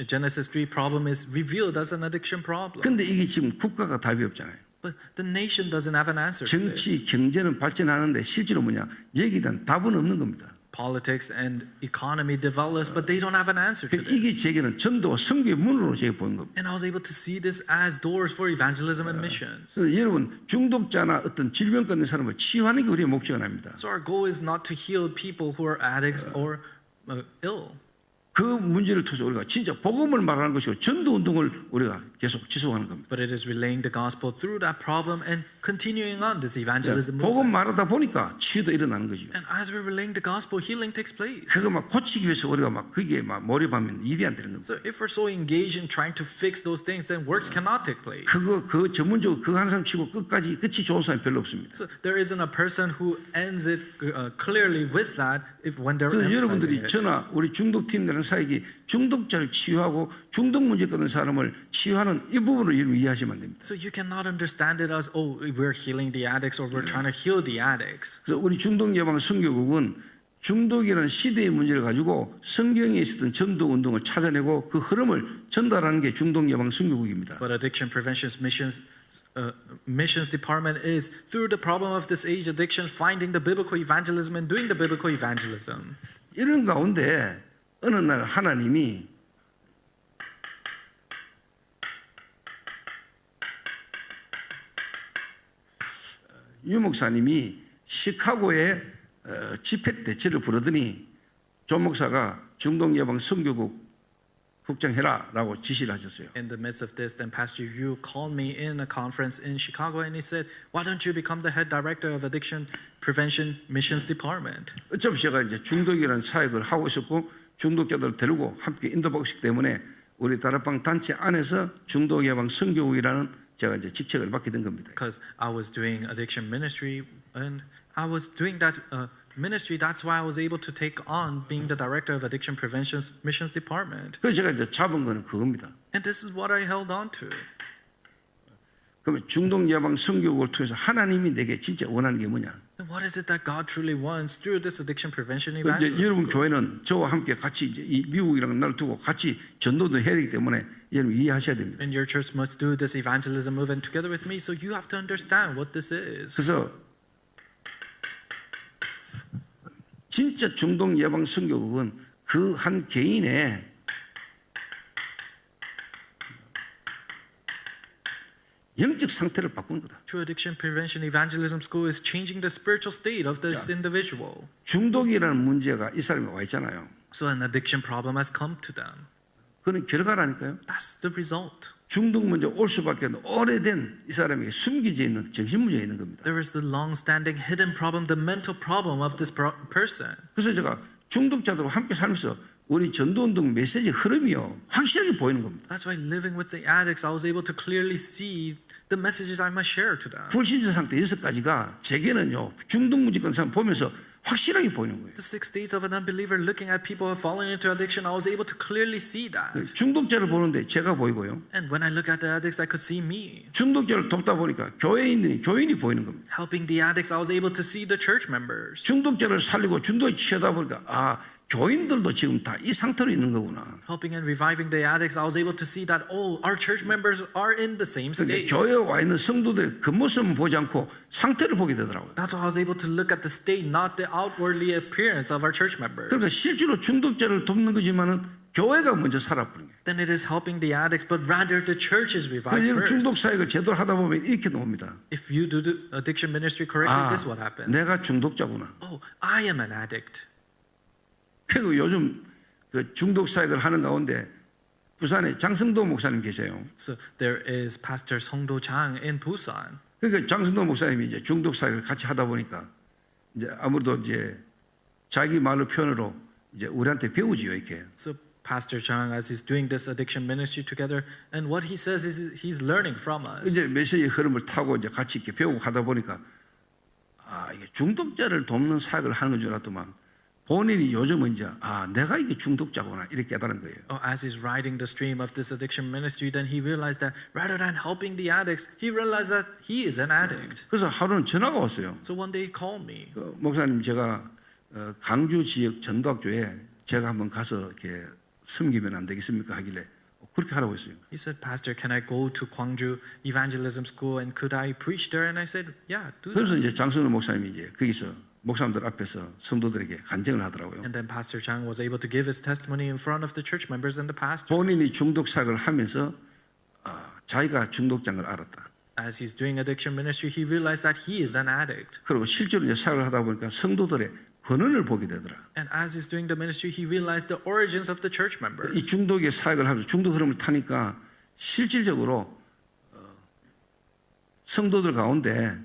B: Genesis 3 problem is revealed as an addiction problem.
A: 근데 이게 지금 국가가 답이 없잖아요.
B: But the nation doesn't have an answer to this.
A: 정치, 경제는 발전하는데 실제로 뭐냐? 여기에 대한 답은 없는 겁니다.
B: Politics and economy develops, but they don't have an answer to this.
A: 이게 제게는 전도와 선교의 문으로 제게 보인 겁니다.
B: And I was able to see this as doors for evangelism and missions.
A: 그래서 여러분 중독자나 어떤 질병 갖는 사람을 치유하는 게 우리의 목적은 아닙니다.
B: So our goal is not to heal people who are addicts or ill.
A: 그 문제를 통해서 우리가 진짜 복음을 말하는 것이고 전도 운동을 우리가 계속 지속하는 겁니다.
B: But it is relaying the gospel through that problem and continuing on this evangelism
A: 복음
B: movement.
A: 말하다 보니까 치유도 일어나는 거죠.
B: And as we're relaying the gospel, healing takes place.
A: 그거 막 고치기 위해서 우리가 막 거기에 막 몰입하면 일이 안 되는 겁니다.
B: So if we're so engaged in trying to fix those things, then works cannot take place.
A: 그 전문적으로 그거 하는 사람 치고 끝이 좋은 사람이 별로 없습니다.
B: So there isn't a person who ends it clearly with that when they're
A: 그래서
B: emphasizing
A: 여러분들이
B: it.
A: 저나 우리 중독팀들은 사역이 중독자를 치유하고 중독 문제 끊는 사람을 치유하는 이 부분을 여러분 이해하시면 안 됩니다.
B: So you cannot understand it as we're healing the addicts or we're trying to heal the addicts.
A: 그래서 우리 중독 예방 선교국은 중독이라는 시대의 문제를 가지고 성경에 있었던 전도 운동을 찾아내고 그 흐름을 전달하는 게 중독 예방 선교국입니다.
B: But addiction prevention missions department is through the problem of this age addiction, finding the biblical evangelism and doing the biblical evangelism.
A: 이런 가운데 어느 날 하나님이 유 목사님이 시카고에 집회 대체를 부르더니 조 목사가 중독 예방 선교국 국장해라라고 지시를 하셨어요.
B: In the midst of this, then Pastor Yu called me in a conference in Chicago and he said, "Why don't you become the head director of addiction prevention missions department?"
A: 어차피 제가 이제 중독이라는 사역을 하고 있었고 중독자들을 데리고 함께 인도하고 있기 때문에 우리 다락방 단체 안에서 중독 예방 선교국이라는 제가 이제 직책을 맡게 된 겁니다.
B: Because I was doing addiction ministry and I was doing that ministry. That's why I was able to take on being the director of addiction prevention missions department.
A: 그래서 제가 이제 잡은 거는 그겁니다.
B: And this is what I held on to.
A: 그러면 중독 예방 선교국을 통해서 하나님이 내게 진짜 원하는 게 뭐냐?
B: And what is it that God truly wants through this addiction prevention
A: 이제
B: evangelism?
A: 여러분 교회는 저와 함께 같이 이제 이 미국이라는 나라를 두고 같이 전도도 해야 되기 때문에 여러분 이해하셔야 됩니다.
B: And your church must do this evangelism movement together with me. So you have to understand what this is.
A: 그래서 진짜 중독 예방 선교국은 그 한 개인의 영적 상태를 바꾸는 거다.
B: True addiction prevention evangelism school is changing the spiritual state of this individual.
A: 중독이라는 문제가 이 사람이 와 있잖아요.
B: So an addiction problem has come to them.
A: 그는 결과라니까요.
B: That's the result.
A: 중독 문제 올 수밖에 없는 오래된 이 사람에게 숨겨져 있는 정신 문제가 있는 겁니다.
B: There is the long-standing hidden problem, the mental problem of this person.
A: 그래서 제가 중독자들과 함께 살면서 우리 전도운동 메시지 흐름이요 확실하게 보이는 겁니다.
B: That's why living with the addicts, I was able to clearly see the messages I must share to them.
A: 불신자 상태 6가지가 제게는요 중독 문제 끊는 사람 보면서 확실하게 보이는 거예요.
B: The 6 states of an unbeliever looking at people who have fallen into addiction, I was able to clearly see that.
A: 중독자를 보는데 제가 보이고요.
B: And when I look at the addicts, I could see me.
A: 중독자를 돕다 보니까 교인이 보이는 겁니다.
B: Helping the addicts, I was able to see the church members.
A: 중독자를 살리고 중독에 취하다 보니까 교인들도 지금 다 이 상태로 있는 거구나.
B: Helping and reviving the addicts, I was able to see that our church members are in the same
A: 그러니까
B: state.
A: 교회에 와 있는 성도들의 겉모습을 보지 않고 상태를 보게 되더라고요.
B: That's why I was able to look at the state, not the outwardly appearance of our church members.
A: 그러니까 실제로 중독자를 돕는 거지만은 교회가 먼저 살아버린 거예요.
B: Then it is helping the addicts, but rather the church is revived
A: 그래서
B: first.
A: 중독 사역을 제대로 하다 보면 이렇게 나옵니다.
B: If you do the addiction ministry correctly,
A: 아,
B: this is what happens.
A: 내가 중독자구나.
B: Oh, I am an addict.
A: 그리고 요즘 그 중독 사역을 하는 가운데 부산에 장성도 목사님 계세요.
B: So there is Pastor Songdo Chang in Busan.
A: 그러니까 장성도 목사님이 이제 중독 사역을 같이 하다 보니까 이제 아무래도 이제 자기 말로 표현으로 이제 우리한테 배우지요 이렇게.
B: So Pastor Chang, as he's doing this addiction ministry together, and what he says is he's learning from us.
A: 이제 메시지의 흐름을 타고 이제 같이 이렇게 배우고 하다 보니까 아 이게 중독자를 돕는 사역을 하는 건 줄 알았더만 본인이 요즘은 이제 아 내가 이게 중독자구나 이렇게 깨달은 거예요.
B: As he's riding the stream of this addiction ministry, then he realized that rather than helping the addicts, he realized that he is an addict.
A: 그래서 하루는 전화가 왔어요.
B: So one day he called me.
A: 목사님 제가 강주 지역 전도학교에 제가 한번 가서 이렇게 섬기면 안 되겠습니까 하길래 그렇게 하라고 했어요.
B: He said, Pastor, can I go to Gwangju Evangelism School and could I preach there? And I said, yeah, do
A: 그래서
B: that.
A: 이제 장선우 목사님이 이제 거기서 목사님들 앞에서 성도들에게 간증을 하더라고요.
B: And then Pastor Chang was able to give his testimony in front of the church members and the pastor.
A: 본인이 중독 사역을 하면서 자기가 중독자인 걸 알았다.
B: As he's doing addiction ministry, he realized that he is an addict.
A: 그리고 실제로 이제 사역을 하다 보니까 성도들의 근원을 보게 되더라.
B: And as he's doing the ministry, he realized the origins of the church members.
A: 이 중독의 사역을 하면서 중독 흐름을 타니까 실질적으로 성도들 가운데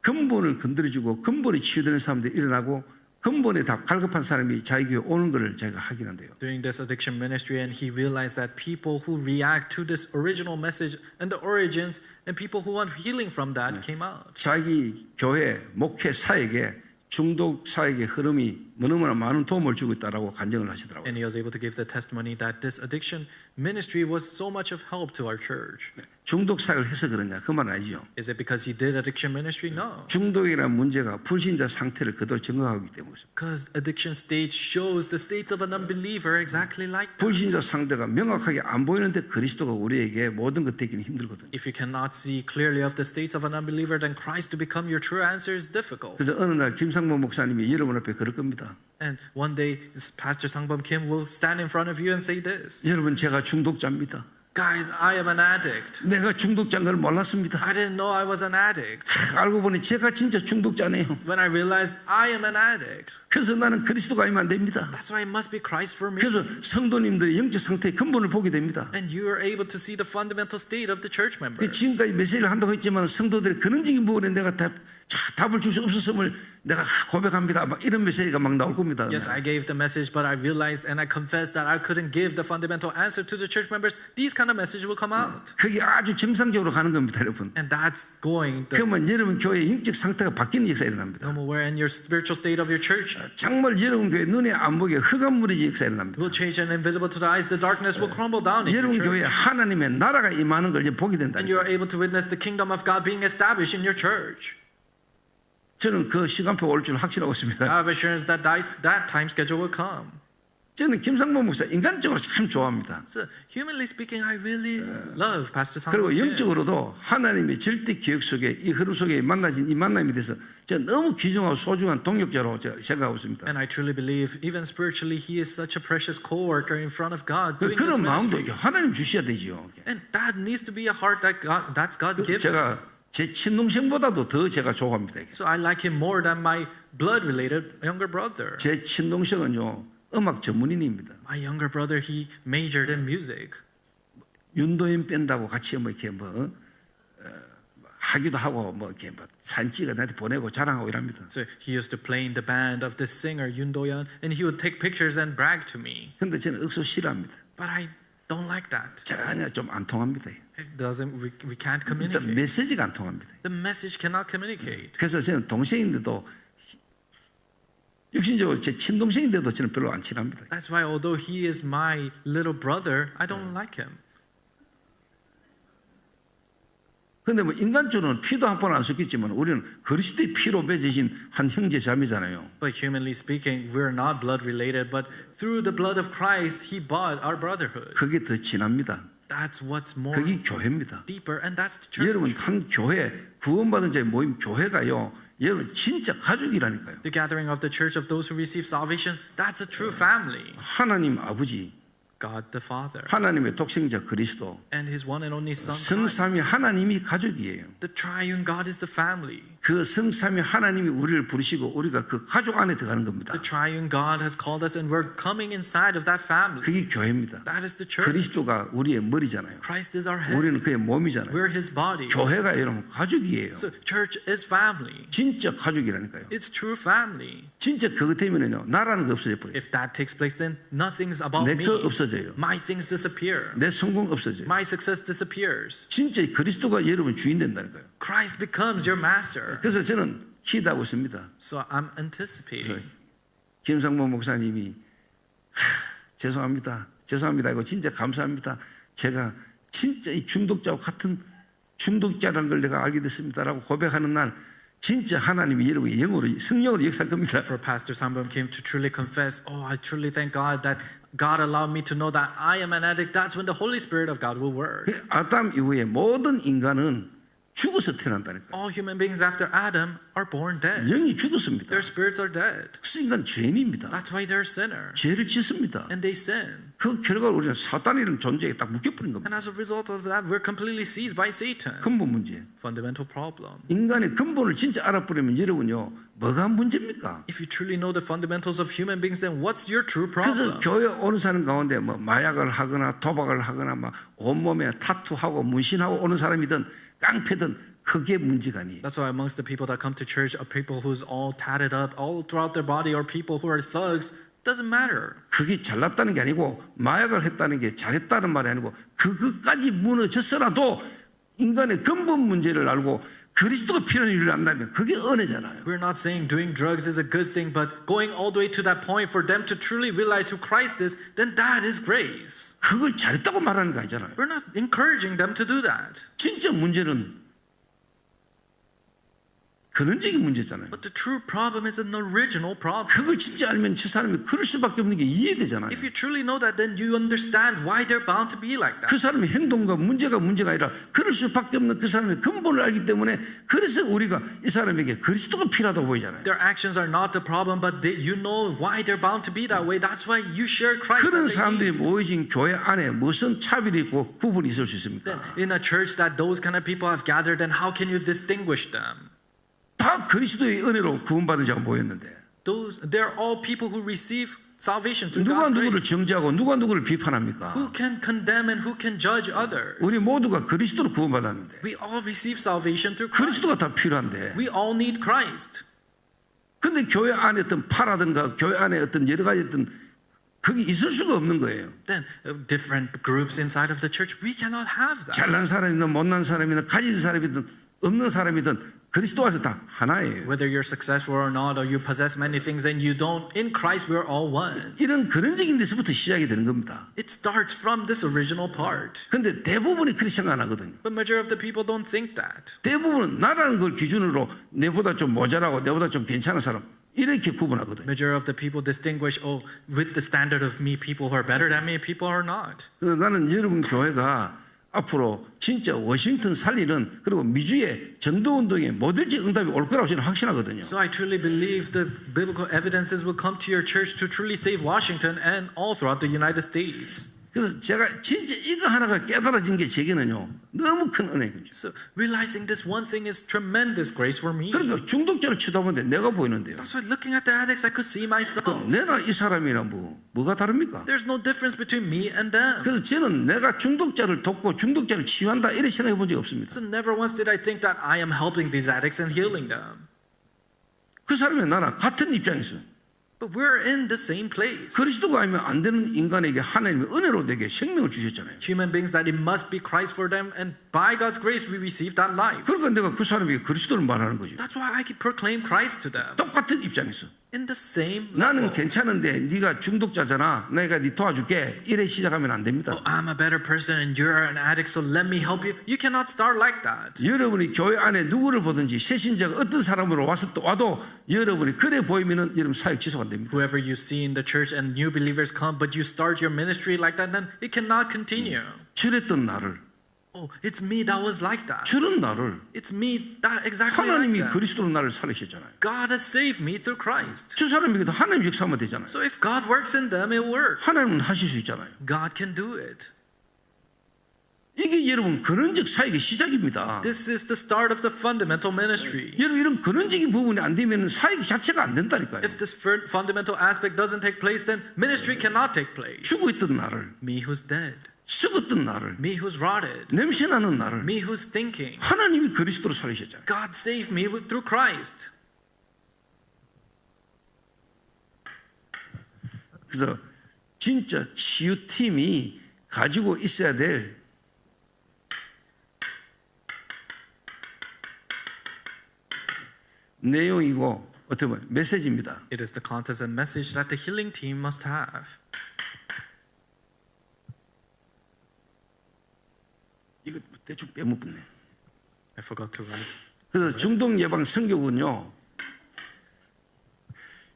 A: 근본을 건드려주고 근본이 치유되는 사람들이 일어나고 근본에 다 갈급한 사람이 자기 교회 오는 것을 제가 확인한대요.
B: Doing this addiction ministry, and he realized that people who react to this original message and the origins, and people who want healing from that came out.
A: 자기 교회 목회 사역에 중독 사역의 흐름이 너무나 많은 도움을 주고 있다라고 간증을 하시더라고요.
B: And he was able to give the testimony that this addiction ministry was so much of help to our church.
A: 중독 사역을 해서 그러냐 그 말 아니죠.
B: Is it because he did addiction ministry? No.
A: 중독이라는 문제가 불신자 상태를 그대로 증거하기 때문이죠.
B: Because addiction state shows the states of an unbeliever exactly like that.
A: 불신자 상태가 명확하게 안 보이는데 그리스도가 우리에게 모든 것 되기는 힘들거든요.
B: If you cannot see clearly of the states of an unbeliever, then Christ to become your true answer is difficult.
A: 그래서 어느 날 김상모 목사님이 여러분 앞에 그럴 겁니다.
B: And one day, Pastor Sangbum Kim will stand in front of you and say this.
A: 여러분 제가 중독자입니다.
B: Guys, I am an addict.
A: 내가 중독자인 걸 몰랐습니다.
B: I didn't know I was an addict.
A: 알고 보니 제가 진짜 중독자네요.
B: When I realized I am an addict.
A: 그래서 나는 그리스도가 아니면 안 됩니다.
B: That's why it must be Christ for me.
A: 그래서 성도님들의 영적 상태의 근본을 보게 됩니다.
B: And you are able to see the fundamental state of the church members.
A: 지금까지 메시지를 한다고 했지만 성도들의 근원적인 부분에 내가 답을 줄 수 없었음을 내가 고백합니다. 막 이런 메시지가 막 나올 겁니다.
B: Yes, I gave the message, but I realized and I confessed that I couldn't give the fundamental answer to the church members. These kind of message will come out.
A: 그게 아주 정상적으로 가는 겁니다, 여러분.
B: And that's going.
A: 그러면 여러분 교회의 영적 상태가 바뀌는 역사가 일어납니다.
B: No more where in your spiritual state of your church
A: 정말 여러분 교회 눈에 안 보게 흑암물의 역사가 일어납니다.
B: will change and invisible to the eyes. The darkness will crumble down in your
A: 여러분 교회에
B: church.
A: 하나님의 나라가 임하는 걸 이제 보게 된다.
B: And you are able to witness the kingdom of God being established in your church.
A: 저는 그 시간표 올 줄 확신하고 있습니다.
B: I have assurance that that time schedule will come.
A: 저는 김상모 목사 인간적으로 참 좋아합니다.
B: So, humanly speaking, I really love Pastor Sang.
A: 그리고 영적으로도 하나님의 절대 기억 속에 이 흐름 속에 만나진 이 만남에 대해서 제가 너무 귀중하고 소중한 동역자로 제가 생각하고 있습니다.
B: And I truly believe, even spiritually, he is such a precious co-worker in front of God. Doing this
A: 그런 마음도
B: ministry.
A: 하나님 주셔야 되죠.
B: And that needs to be a heart that's God given.
A: 제가 제 친동생보다도 더 제가 좋아합니다.
B: So I like him more than my blood-related younger brother.
A: 제 친동생은요 음악 전문인입니다.
B: My younger brother, he majored in music.
A: 윤도현 밴드하고 같이 뭐 이렇게 뭐 하기도 하고 뭐 이렇게 뭐 사진 찍어 나한테 보내고 자랑하고 이랍니다.
B: So he used to play in the band of this singer Yoon Do-yeon, and he would take pictures and brag to me.
A: 근데 저는 억수 싫어합니다.
B: But I don't like that.
A: 전혀 좀 안 통합니다.
B: It doesn't. We can't
A: 일단
B: communicate.
A: 메시지가 안 통합니다.
B: The message cannot communicate.
A: 그래서 저는 동생인데도 육신적으로 제 친동생인데도 저는 별로 안 친합니다.
B: That's why, although he is my little brother, I don't like him.
A: 근데 뭐 인간적으로는 피도 한 번 안 섞였지만 우리는 그리스도의 피로 맺으신 한 형제 자매잖아요.
B: But humanly speaking, we're not blood related, but through the blood of Christ, He bought our brotherhood.
A: 그게 더 진합니다.
B: That's what's more
A: 그게 교회입니다.
B: deeper, and that's the church.
A: 여러분 한 교회 구원받은 자의 모임 교회가요. 여러분 진짜 가족이라니까요.
B: The gathering of the church of those who receive salvation, that's a true family.
A: 하나님 아버지,
B: God the Father
A: 하나님의 독생자 그리스도,
B: and His one and only Son Christ.
A: 성삼위 하나님이 가족이에요.
B: The triune God is the family.
A: 그 성삼위 하나님이 우리를 부르시고 우리가 그 가족 안에 들어가는 겁니다.
B: The triune God has called us and we're coming inside of that family.
A: 그게 교회입니다.
B: That is the church.
A: 그리스도가 우리의 머리잖아요.
B: Christ is our head.
A: 우리는 그의 몸이잖아요.
B: We're His body.
A: 교회가 여러분 가족이에요.
B: So church is family.
A: 진짜 가족이라니까요.
B: It's true family.
A: 진짜 그것 때문에요. 나라는 거 없어져 버려요.
B: If that takes place, then nothing's about
A: 내
B: me.
A: 거 없어져요.
B: My things disappear.
A: 내 성공 없어져요.
B: My success disappears.
A: 진짜 그리스도가 여러분 주인 된다니까요.
B: Christ becomes your master.
A: 그래서 저는 기도하고 있습니다.
B: So I'm anticipating.
A: 김상모 목사님이 죄송합니다. 이거 진짜 감사합니다. 제가 진짜 이 중독자와 같은 중독자라는 걸 내가 알게 됐습니다라고 고백하는 날 진짜 하나님이 여러분의 영으로 성령으로 역사할 겁니다.
B: For Pastor Sambam came to truly confess, oh, I truly thank God that God allowed me to know that I am an addict. That's when the Holy Spirit of God will work.
A: 아담 이후에 모든 인간은 죽어서 태어난다니까요.
B: All human beings after Adam are born dead.
A: 영이 죽었습니다.
B: Their spirits are dead.
A: 그래서 인간 죄인입니다.
B: That's why they're sinners.
A: 죄를 짓습니다.
B: And they sin.
A: 그 결과로 우리는 사탄이라는 존재에 딱 묶여버린 겁니다.
B: And as a result of that, we're completely seized by Satan.
A: 근본 문제.
B: Fundamental problem.
A: 인간의 근본을 진짜 알아버리면 여러분요. 뭐가 문제입니까?
B: If you truly know the fundamentals of human beings, then what's your true
A: 그래서
B: problem?
A: 교회 오는 사람 가운데 뭐 마약을 하거나 도박을 하거나 막 온몸에 타투하고 문신하고 오는 사람이든 깡패든 그게 문제가 아니에요.
B: That's why amongst the people that come to church are people who's all tatted up all throughout their body, or people who are thugs. Doesn't matter.
A: 그게 잘났다는 게 아니고 마약을 했다는 게 잘했다는 말이 아니고 그것까지 무너졌어라도 인간의 근본 문제를 알고 그리스도가 필요한 일을 안다면 그게 은혜잖아요.
B: We're not saying doing drugs is a good thing, but going all the way to that point for them to truly realize who Christ is, then that is grace.
A: 그걸 잘했다고 말하는 거 아니잖아요.
B: We're not encouraging them to do that.
A: 진짜 문제는 근원적인 문제잖아요.
B: But the true problem is an original problem.
A: 그걸 진짜 알면 저 사람이 그럴 수밖에 없는 게 이해되잖아요.
B: If you truly know that, then you understand why they're bound to be like that.
A: 그 사람의 행동과 문제가 아니라 그럴 수밖에 없는 그 사람의 근본을 알기 때문에 그래서 우리가 이 사람에게 그리스도가 필요하다고 보이잖아요.
B: Their actions are not the problem, but you know why they're bound to be that way. That's why you share Christ.
A: 그런
B: that they
A: 사람들이
B: need.
A: 모여진 교회 안에 무슨 차별이 있고 구분이 있을 수 있습니까?
B: In a church that those kind of people have gathered, then how can you distinguish them?
A: 다 그리스도의 은혜로 구원받은 자가 모였는데
B: They're all people who receive salvation through
A: 누가
B: God's
A: 누구를
B: grace.
A: 정죄하고 누가 누구를 비판합니까?
B: Who can condemn and who can judge others?
A: 우리 모두가 그리스도로 구원받았는데
B: We all receive salvation through Christ.
A: 그리스도가 다 필요한데
B: We all need Christ.
A: 근데 교회 안에 어떤 파라든가 교회 안에 어떤 여러 가지 어떤 그게 있을 수가 없는 거예요.
B: Then different groups inside of the church, we cannot have that.
A: 잘난 사람이든 못난 사람이든 가진 사람이든 없는 사람이든 그리스도 안에서 다 하나예요.
B: Whether you're successful or not, or you possess many things and you don't, in Christ we're all one.
A: 이런 근원적인 데서부터 시작이 되는 겁니다.
B: It starts from this original part.
A: 근데 대부분이 그렇게 생각 안 하거든요.
B: But majority of the people don't think that.
A: 대부분은 나라는 걸 기준으로 내보다 좀 모자라고 내보다 좀 괜찮은 사람 이렇게 구분하거든요.
B: Majority of the people distinguish, oh, with the standard of me, people who are better than me, people who are not.
A: 그래서 나는 여러분 교회가 앞으로 진짜 워싱턴 살리는 그리고 미주의 전도운동에 모델적 응답이 올 거라고 저는 확신하거든요.
B: So I truly believe the biblical evidences will come to your church to truly save Washington and all throughout the United States.
A: 그래서 제가 진짜 이거 하나가 깨달아진 게 제게는요 너무 큰 은혜거든요.
B: So realizing this one thing is tremendous grace for me.
A: 그러니까 중독자를 쳐다보는데 내가 보이는데요.
B: That's why looking at the addicts, I could see myself.
A: 내가 이 사람이랑 뭐가 다릅니까?
B: There's no difference between me and them.
A: 그래서 저는 내가 중독자를 돕고 중독자를 치유한다 이렇게 생각해 본 적이 없습니다.
B: So never once did I think that I am helping these addicts and healing them.
A: 그 사람이 나랑 같은 입장에서
B: But we're in the same place.
A: 그리스도가 아니면 안 되는 인간에게 하나님이 은혜로 내게 생명을 주셨잖아요.
B: Human beings that it must be Christ for them, and by God's grace we receive that life.
A: 그러니까 내가 그 사람에게 그리스도를 말하는 거죠.
B: That's why I can proclaim Christ to them.
A: 똑같은 입장에서.
B: In the same
A: 나는
B: level.
A: 괜찮은데 네가 중독자잖아. 내가 네 도와줄게. 이래 시작하면 안 됩니다.
B: Oh, I'm a better person and you're an addict, so let me help you. You cannot start like that.
A: 여러분이 교회 안에 누구를 보든지 새신자가 어떤 사람으로 와도 여러분이 그래 보이면은 여러분 사역 지속 안 됩니다.
B: Whoever you see in the church and new believers come, but you start your ministry like that, then it cannot continue.
A: 저랬던 나를,
B: Oh, it's me that was like that.
A: 저런 나를
B: It's me that exactly like
A: 하나님이
B: that.
A: 그리스도로 나를 살리셨잖아요.
B: God has saved me through Christ.
A: 저 사람에게도 하나님 역사하면 되잖아요.
B: So if God works in them, it works.
A: 하나님은 하실 수 있잖아요.
B: God can do it.
A: 이게 여러분 근원적 사역의 시작입니다.
B: This is the start of the fundamental ministry.
A: 여러분 이런 근원적인 부분이 안 되면 사역 자체가 안 된다니까요.
B: If this fundamental aspect doesn't take place, then ministry cannot take place.
A: 죽어있던 나를,
B: Me who's dead.
A: 썩었던 나를,
B: Me who's rotted.
A: 냄새나는 나를
B: Me who's stinking.
A: 하나님이 그리스도로 살리셨잖아요.
B: God saved me through Christ.
A: 그래서 진짜 치유팀이 가지고 있어야 될 내용이고 어떻게 보면 메시지입니다.
B: It is the content and message that the healing team must have.
A: 이거 대충 빼먹었네.
B: I forgot to write.
A: 그래서 중독 예방 성교군요.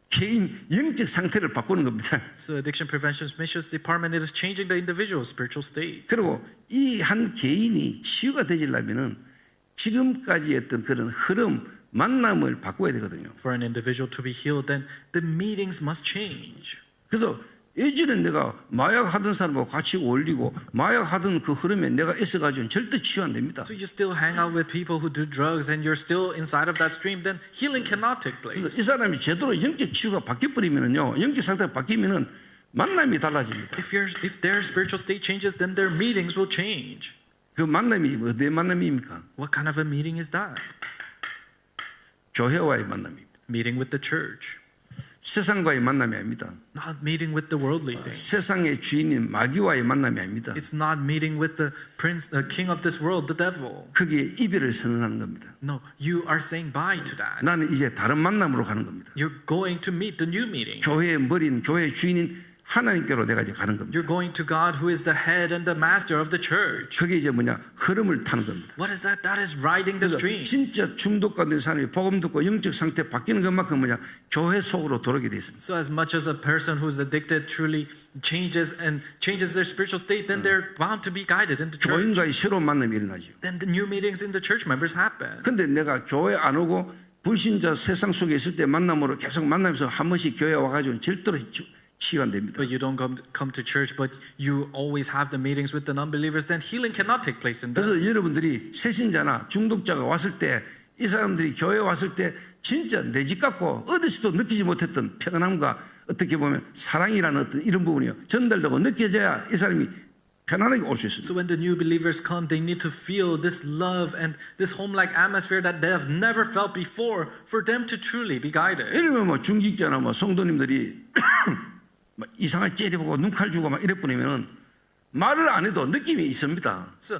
A: 개인 영적 상태를 바꾸는 겁니다.
B: So addiction prevention missions department is changing the individual's spiritual state.
A: 그리고 이 한 개인이 치유가 되려면은 지금까지 했던 그런 흐름, 만남을 바꿔야 되거든요.
B: For an individual to be healed, then the meetings must change.
A: 그래서 예전에 내가 마약 하던 사람하고 같이 어울리고 마약 하던 그 흐름에 내가 있어가지고는 절대 치유 안 됩니다.
B: So you still hang out with people who do drugs and you're still inside of that stream, then healing cannot take place.
A: 그래서 이 사람이 제대로 영적 치유가 바뀌어버리면은요, 영적 상태가 바뀌면은 만남이 달라집니다.
B: If their spiritual state changes, then their meetings will change.
A: 그 만남이 어디의 만남입니까?
B: What kind of a meeting is that?
A: 교회와의 만남입니다.
B: Meeting with the church,
A: 세상과의 만남이 아닙니다.
B: not meeting with the worldly things.
A: 세상의 주인인 마귀와의 만남이 아닙니다.
B: It's not meeting with the prince, the king of this world, the devil.
A: 거기에 이별을 선언하는 겁니다.
B: No, you are saying bye to that.
A: 나는 이제 다른 만남으로 가는 겁니다.
B: You're going to meet the new meeting.
A: 교회의 머리인 교회의 주인인 하나님께로 내가 이제 가는 겁니다.
B: You're going to God who is the head and the master of the church.
A: 그게 이제 뭐냐? 흐름을 타는 겁니다.
B: What is that? That is riding the
A: 그래서
B: stream.
A: 진짜 중독과 된 사람이 복음 듣고 영적 상태 바뀌는 것만큼 뭐냐? 교회 속으로 들어오게 돼 있습니다.
B: So as much as a person who's addicted truly changes their spiritual state, then they're bound to be guided into church.
A: 교인과의 새로운 만남이 일어나죠.
B: Then the new meetings in the church members happen.
A: 근데 내가 교회 안 오고 불신자 세상 속에 있을 때 만남으로 계속 만나면서 한 번씩 교회 와가지고 절대로 치유 안 됩니다.
B: But you don't come to church, but you always have the meetings with the non-believers, then healing cannot take place in them.
A: 그래서 여러분들이 새신자나 중독자가 왔을 때 이 사람들이 교회 왔을 때 진짜 내 집 같고 어디서도 느끼지 못했던 평안함과 어떻게 보면 사랑이라는 어떤 이런 부분이요 전달되고 느껴져야 이 사람이 편안하게 올 수 있습니다.
B: So when the new believers come, they need to feel this love and this home-like atmosphere that they have never felt before for them to truly be guided.
A: 이러면 뭐 중직자나 뭐 성도님들이 막 이상하게 째려보고 눈칼 주고 막 이래 뿌리면은 말을 안 해도 느낌이 있습니다.
B: So,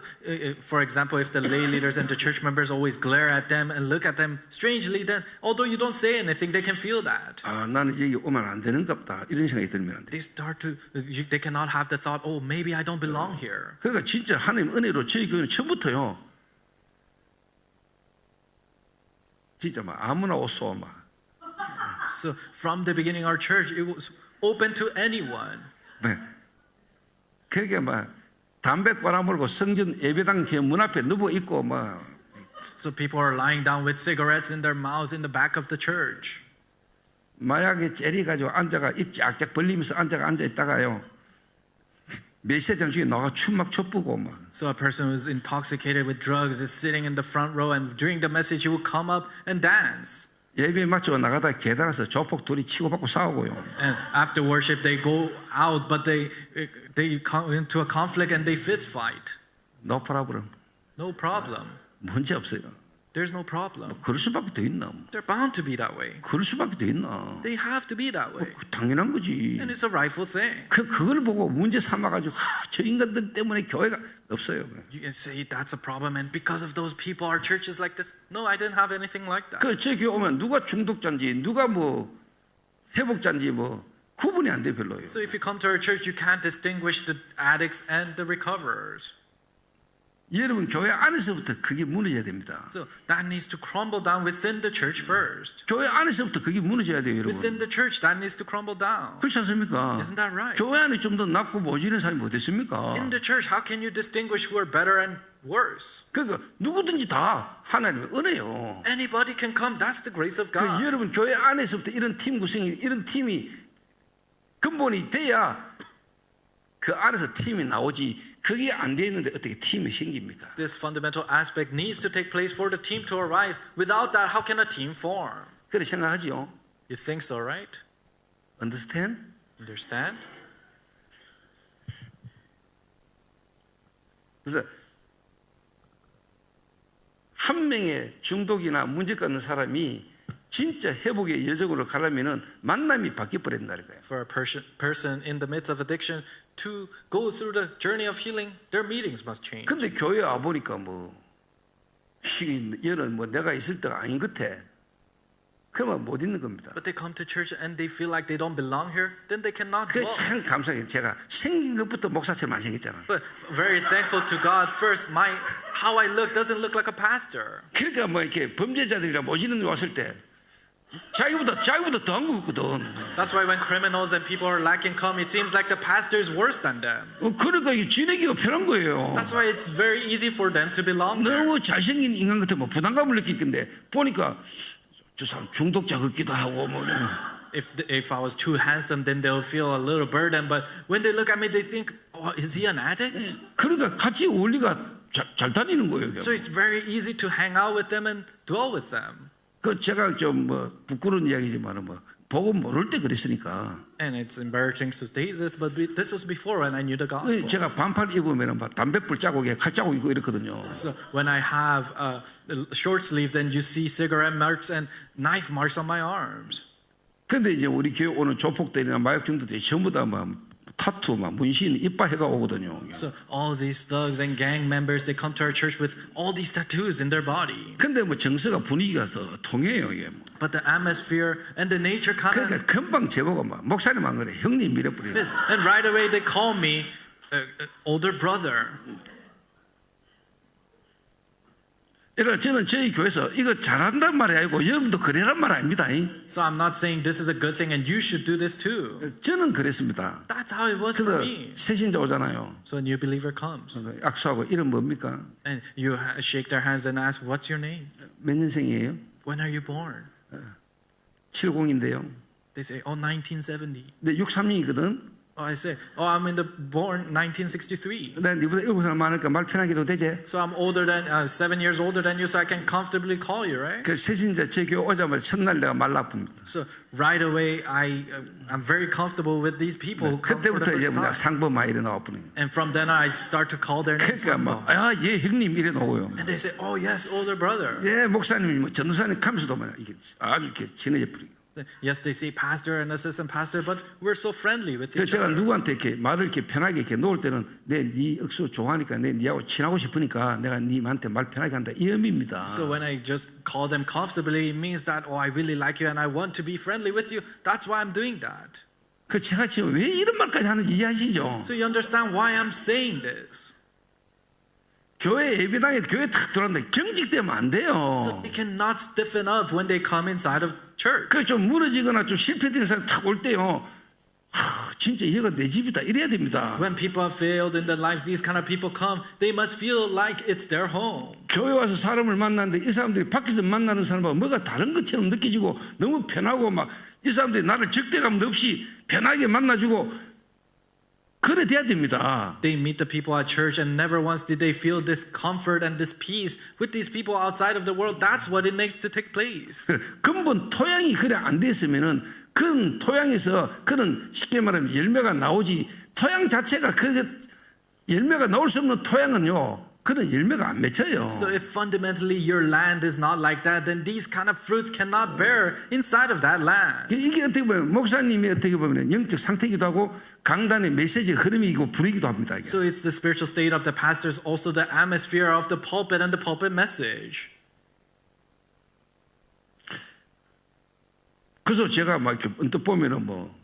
B: for example, if the lay leaders and the church members always glare at them and look at them strangely, then although you don't say anything, they can feel that.
A: 아, 나는 여기 오면 안 되는갑다 이런 생각이 들면 안 돼.
B: They cannot have the thought, oh, maybe I don't belong here.
A: 그러니까 진짜 하나님 은혜로 저희 교회는 처음부터요. 진짜 막 아무나 오소 막.
B: So from the beginning, our church, it was open to anyone.
A: 네. 그러니까 막 담배 꼬라물고 성전 예배당 문 앞에 누워 있고 막
B: So people are lying down with cigarettes in their mouth in the back of the church.
A: 마약에 째려가지고 앉아가 입 쫙쫙 벌리면서 앉아 있다가요. 메시지장 중에 나가 춤막 춰보고 막.
B: So a person who's intoxicated with drugs is sitting in the front row, and during the message, he will come up and dance.
A: 예배 마치고 나가다 계단에서 조폭 둘이 치고받고 싸우고요.
B: And after worship, they go out, but they come into a conflict and they fist fight.
A: No problem.
B: No problem.
A: 문제 없어요.
B: There's no problem.
A: 그럴 수밖에 더 있나?
B: They're bound to be that way.
A: 그럴 수밖에 더 있나?
B: They have to be that way.
A: 당연한 거지.
B: And it's a rightful thing.
A: 그걸 보고 문제 삼아가지고 저 인간들 때문에 교회가 없어요.
B: You can say that's a problem and because of those people our church is like this. No, I didn't have anything like that.
A: 저 교회 오면 누가 중독자인지 누가 뭐 회복자인지 뭐 구분이 안 돼 별로예요.
B: So if you come to our church, you can't distinguish the addicts and the recoverers.
A: 여러분 교회 안에서부터 그게 무너져야 됩니다.
B: So that needs to crumble down within the church first.
A: 교회 안에서부터 그게 무너져야 돼요, 여러분.
B: Within the church, that needs to crumble down.
A: 그렇지 않습니까?
B: Isn't that right?
A: 교회 안에 좀 더 낫고 모지는 사람이 어딨습니까?
B: In the church, how can you distinguish who are better and worse?
A: 그러니까 누구든지 다 하나님의 은혜요.
B: Anybody can come. That's the grace of
A: 그
B: God.
A: 여러분 교회 안에서부터 이런 팀 구성이 이런 팀이 근본이 돼야 그 안에서 팀이 나오지. 그게 안 돼 있는데 어떻게 팀이 생깁니까?
B: This fundamental aspect needs to take place for the team to arise. Without that, how can a team form?
A: 그렇게 생각하지요.
B: You think so, right?
A: Understand?
B: Understand?
A: 그래서 한 명의 중독이나 문제가 있는 사람이 진짜 회복의 여정으로 가려면은 만남이 바뀌어 버린다는 거예요.
B: For a person in the midst of addiction to go through the journey of healing, their meetings must change.
A: 근데 교회 와 보니까 뭐 얘는 뭐 내가 있을 때가 아닌 것 같아. 그러면 못 있는 겁니다.
B: But they come to church and they feel like they don't belong here, then they cannot
A: 그게
B: dwell.
A: 참 감사해요. 제가 생긴 것부터 목사처럼 안 생겼잖아.
B: But very thankful to God. First, how I look doesn't look like a pastor.
A: 그러니까 뭐 이렇게 범죄자들이랑 모지는 데 왔을 때 자기보다 더한 거 같거든.
B: That's why when criminals and people are lacking come, it seems like the pastor is worse than them.
A: 그러니까 이게 지내기가 편한 거예요.
B: That's why it's very easy for them to belong there.
A: 너무 잘생긴 인간 같으면 부담감을 느낄 건데 보니까 저 사람 중독자 같기도 하고 뭐.
B: If I was too handsome, then they'll feel a little burden. But when they look at me, they think, "Oh, is he an addict?"
A: 그러니까 같이 원리가 잘 다니는 거예요.
B: So it's very easy to hang out with them and dwell with them.
A: 그 제가 좀 뭐 부끄러운 이야기지만 뭐 복음 모를 때 그랬으니까.
B: And it's embarrassing to state this, but this was before when I knew the gospel.
A: 제가 반팔 입으면 막 담뱃불 자국에 칼 자국 있고 이렇거든요.
B: So when I have a short sleeve, then you see cigarette marks and knife marks on my arms.
A: 근데 이제 우리 교회 오는 조폭들이나 마약 중독들이 전부 다 막 타투, 막 문신, 이빨해가 오거든요.
B: So all these thugs and gang members, they come to our church with all these tattoos in their body.
A: 근데 뭐 정서가 분위기가 더 통해요 이게.
B: But the atmosphere and the nature kind of
A: 그러니까 금방 제보가 막 목사님 안 그래 형님 밀어버려.
B: fits. And right away they call me older brother.
A: 이래 저는 저희 교회에서 이거 잘한단 말이 아니고 여러분도 그래란 말 아닙니다.
B: So I'm not saying this is a good thing and you should do this too.
A: 저는 그랬습니다.
B: That's how it was for
A: 그래서
B: me.
A: 새신자 오잖아요.
B: So a new believer comes
A: 악수하고 이름 뭡니까?
B: and you shake their hands and ask, "What's your name?
A: 몇 년생이에요?
B: When are you born?"
A: 70인데요.
B: They say, "Oh, 1970."
A: 근데 63년이거든.
B: I say, "Oh, I'm born 1963."
A: 나 니보다 7살 많으니까 말 편하게 해도 되지?
B: So I'm older than 7 years older than you, so I can comfortably call you, right?
A: 그 새신자 제 교회 오자마자 첫날 내가 말 나쁩니다.
B: So right away, I'm very comfortable with these people who come for the
A: 그때부터 이제
B: first
A: 뭐냐
B: time.
A: 상범아 이래 나와버리는 거예요.
B: And from then on, I start to call their names.
A: 그러니까 뭐아예 형님 이래 나오고요.
B: And they say, "Oh yes, older brother."
A: 예 목사님이 뭐 전도사님 하면서도 뭐냐 이게 아주 이렇게 친해져 버리고.
B: Yes, they say pastor and assistant pastor, but we're so friendly with
A: 그
B: each
A: 제가
B: other.
A: 누구한테 이렇게 말을 이렇게 편하게 이렇게 놓을 때는 네 억수 좋아하니까 내 니하고 친하고 싶으니까 내가 님한테 말 편하게 한다 이 의미입니다.
B: So when I just call them comfortably, it means that, "Oh, I really like you and I want to be friendly with you." That's why I'm doing that.
A: 그 제가 지금 왜 이런 말까지 하는지 이해하시죠?
B: So you understand why I'm saying this.
A: 교회 예배당에 교회 탁 들어왔는데 경직되면 안 돼요.
B: So they cannot stiffen up when they come inside of church.
A: 그 좀 무너지거나 좀 실패된 사람 탁 올 때요. 진짜 얘가 내 집이다 이래야 됩니다.
B: When people have failed in their lives, these kind of people come, they must feel like it's their home.
A: 교회 와서 사람을 만났는데 이 사람들이 밖에서 만나는 사람하고 뭐가 다른 것처럼 느껴지고 너무 편하고 막 이 사람들이 나를 적대감 없이 편하게 만나주고 그래 돼야 됩니다.
B: They meet the people at church and never once did they feel this comfort and this peace with these people outside of the world. That's what it needs to take place.
A: 근본 토양이 그래 안 됐으면은 그런 토양에서 그런 쉽게 말하면 열매가 나오지 토양 자체가 그 열매가 나올 수 없는 토양은요 그런 열매가 안 맺혀요.
B: So if fundamentally your land is not like that, then these kind of fruits cannot bear inside of that land.
A: 이게 어떻게 보면 목사님이 어떻게 보면 영적 상태이기도 하고 강단의 메시지의 흐름이고 분위기도 합니다. 이게.
B: So it's the spiritual state of the pastors, also the atmosphere of the pulpit and the pulpit message.
A: 그래서 제가 막 이렇게 언뜻 보면은 뭐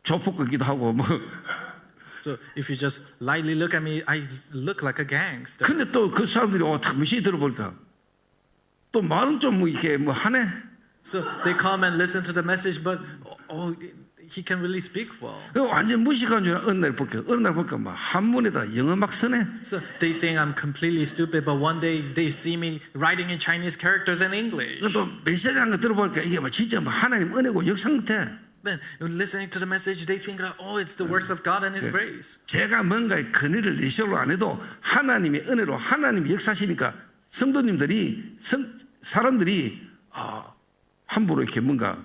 A: 조폭이기도 하고 뭐.
B: So if you just lightly look at me, I look like a gangster.
A: 근데 또 그 사람들이 메시지 들어보니까 또 말은 좀 뭐 이렇게 뭐 하네.
B: So they come and listen to the message, but he can really speak well.
A: 그 완전 무식한 줄 어느 날 보니까 막 한문에다 영어 막 쓰네.
B: So they think I'm completely stupid, but one day they see me writing in Chinese characters in English.
A: 또 메시지 하는 거 들어보니까 이게 뭐 진짜 뭐 하나님 은혜고 역상태.
B: Then listening to the message, they think that it's the works of God and His grace.
A: 제가 뭔가의 근위를 내시로 안 해도 하나님의 은혜로 하나님이 역사시니까 성도님들이 사람들이 함부로 이렇게 뭔가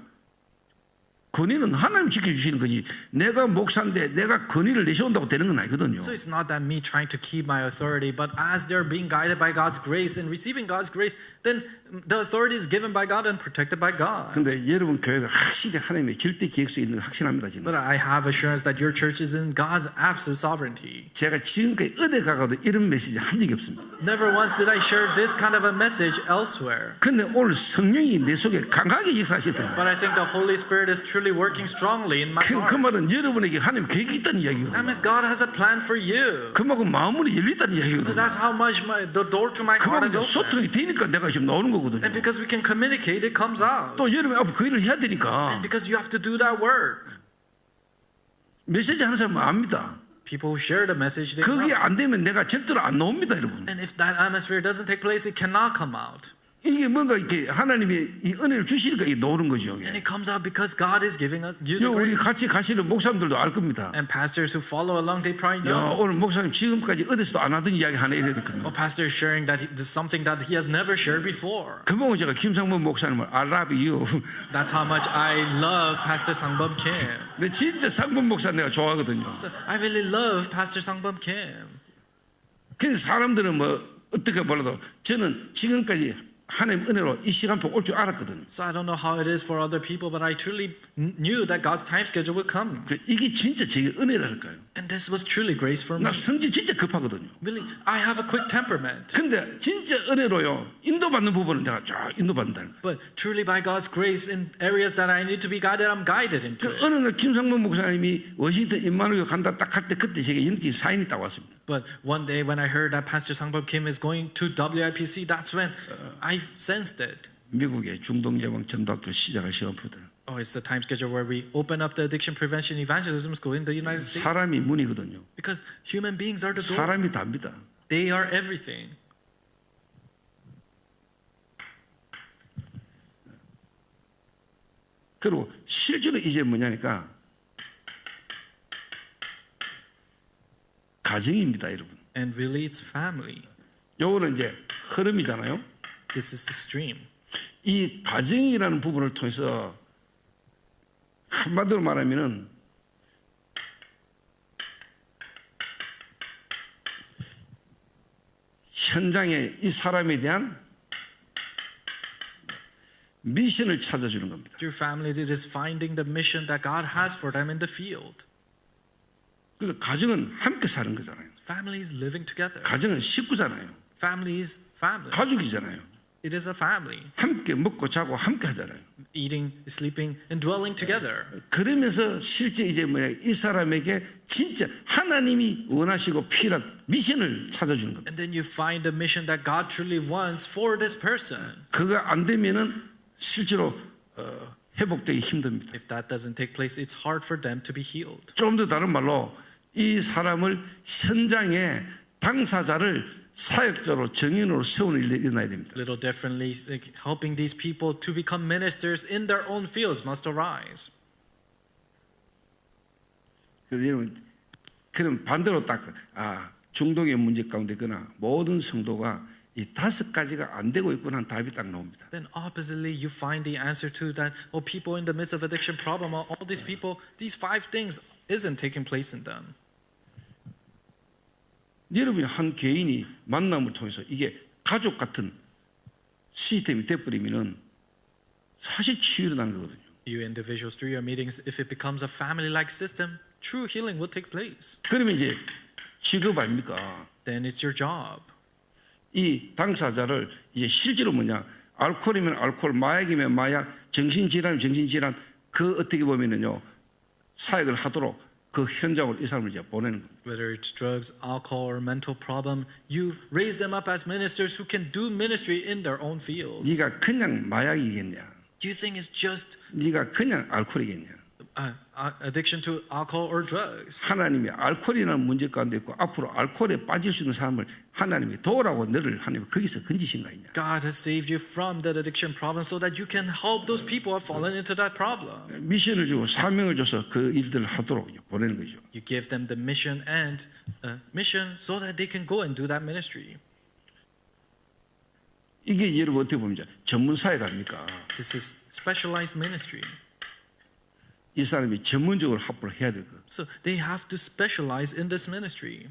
A: 권위는 하나님 지켜주시는 거지 내가 목사인데 내가 권위를 내세운다고 되는 건 아니거든요.
B: So it's not that me trying to keep my authority, but as they're being guided by God's grace and receiving God's grace, then the authority is given by God and protected by God.
A: 근데 여러분 교회가 확실히 하나님의 절대 계획 속에 있는 거 확신합니다 지금.
B: But I have assurance that your church is in God's absolute sovereignty.
A: 제가 지금까지 어디 가가도 이런 메시지 한 적이 없습니다.
B: Never once did I share this kind of a message elsewhere.
A: 근데 오늘 성령이 내 속에 강하게 역사하시더라고요.
B: But I think the Holy Spirit is truly working strongly in my
A: 그
B: heart.
A: 말은 여러분에게 하나님 계획이 있다는 이야기거든요.
B: That means God has a plan for you.
A: 그만큼 마음문이 열렸다는
B: So
A: 이야기거든요.
B: that's how much the door to my heart
A: 그만큼
B: is open.
A: 소통이 되니까 내가 지금 나오는 거거든요.
B: And because we can communicate, it comes out.
A: 또 여러분 앞에 그 일을 해야 되니까
B: And because you have to do that work.
A: 메시지 하는 사람은 압니다.
B: People who share the message, they
A: 그게
B: know.
A: 안 되면 내가 절대로 안 나옵니다, 여러분.
B: And if that atmosphere doesn't take place, it cannot come out.
A: 이게 뭔가 이렇게 하나님이 이 은혜를 주시니까 이게 나오는 거죠.
B: And it comes out because God is giving us you the
A: 우리
B: grace.
A: 같이 가시는 목사님들도 알 겁니다.
B: And pastors who follow along, they probably
A: 야,
B: know.
A: 오늘 목사님 지금까지 어디서도 안 하던 이야기 하나 이래야 되거든요.
B: A pastor is sharing that this is something that he has never shared before.
A: 그보고 제가 김상문 목사님을 I love you.
B: That's how much I love Pastor Sangbum Kim.
A: 근데 진짜 상문 목사 내가 좋아하거든요.
B: So I really love Pastor Sangbum Kim.
A: 그래서 사람들은 뭐 어떻게 몰라도 저는 지금까지 하나님 은혜로 이 시간표 올 줄 알았거든요.
B: So I don't know how it is for other people, but I truly knew that God's time schedule would come.
A: 이게 진짜 제게 은혜라니까요.
B: And this was truly grace for me.
A: 나 성질 진짜 급하거든요.
B: Really, I have a quick temperament.
A: 근데 진짜 은혜로요. 인도받는 부분은 내가 쫙 인도받는다는 거예요.
B: But truly by God's grace in areas that I need to be guided, I'm guided into
A: 그
B: it.
A: 어느 날 김상문 목사님이 워싱턴 임마누엘 간다 딱 할 때 그때 제게 영적인 사인이 딱 왔습니다.
B: But one day when I heard that Pastor Sangbum Kim is going to WIPC, that's when I sensed it.
A: 미국의 중동 예방 전도학교 시작할 시간표다.
B: Oh, it's the time schedule where we open up the addiction prevention evangelism school in the United States.
A: 사람이 문이거든요.
B: Because human beings are the door.
A: 사람이 답니다.
B: They are everything.
A: 그리고 실제로 이제 뭐냐니까 가정입니다, 여러분.
B: And really, it's family.
A: 요거는 이제 흐름이잖아요.
B: This is the stream.
A: 이 가정이라는 부분을 통해서 한마디로 말하면은 현장에 이 사람에 대한 미션을 찾아주는 겁니다.
B: Through family, it is finding the mission that God has for them in the field.
A: 그래서 가정은 함께 사는 거잖아요.
B: Families living together.
A: 가정은 식구잖아요.
B: Family is family.
A: 가족이잖아요.
B: It is a family.
A: 함께 먹고 자고 함께 하잖아요.
B: Eating, sleeping, and dwelling together.
A: 그러면서 실제 이제 뭐냐 이 사람에게 진짜 하나님이 원하시고 필요한 미션을 찾아주는 겁니다.
B: And then you find the mission that God truly wants for this person.
A: 그거 안 되면은 실제로 회복되기 힘듭니다.
B: If that doesn't take place, it's hard for them to be healed.
A: 좀 더 다른 말로 이 사람을 현장에 당사자를 사역자로 정인으로 세우는 일이 일어나야 됩니다.
B: Little differently, like helping these people to become ministers in their own fields must arise.
A: 그래서 여러분, 그럼 반대로 딱 중동의 문제 가운데 거나 모든 성도가 이 5가지가 안 되고 있구나 하는 답이 딱 나옵니다.
B: Then oppositely, you find the answer to that. People in the midst of addiction problem, all these people, these 5 things isn't taking place in them.
A: 여러분이 한 개인이 만남을 통해서 이게 가족 같은 시스템이 돼버리면은 사실 치유 일어나는 거거든요.
B: You individuals through your meetings, if it becomes a family-like system, true healing will take place.
A: 그러면 이제 직업 아닙니까?
B: Then it's your job.
A: 이 당사자를 이제 실제로 뭐냐? 알코올이면 알코올, 마약이면 마약, 정신질환이면 정신질환, 그 어떻게 보면은요 사역을 하도록 그 현장으로 이 사람을 이제 보내는 겁니다.
B: Whether it's drugs, alcohol, or mental problem, you raise them up as ministers who can do ministry in their own fields.
A: 네가 그냥 마약이겠냐?
B: Do you think it's just
A: 네가 그냥 알코올이겠냐?
B: addiction to alcohol or drugs?
A: 하나님이 알코올이라는 문제 가운데 있고 앞으로 알코올에 빠질 수 있는 사람을 하나님이 도우라고 너를 하나님이 거기서 건지신 거 아니냐?
B: God has saved you from that addiction problem so that you can help those people who have fallen into that problem.
A: 미션을 주고 사명을 줘서 그 일들을 하도록 보내는 거죠.
B: You give them the mission and mission so that they can go and do that ministry.
A: 이게 여러분 어떻게 보면 전문 사역 아닙니까?
B: This is specialized ministry.
A: 이 사람이 전문적으로 합부를 해야 될 것.
B: So they have to specialize in this ministry.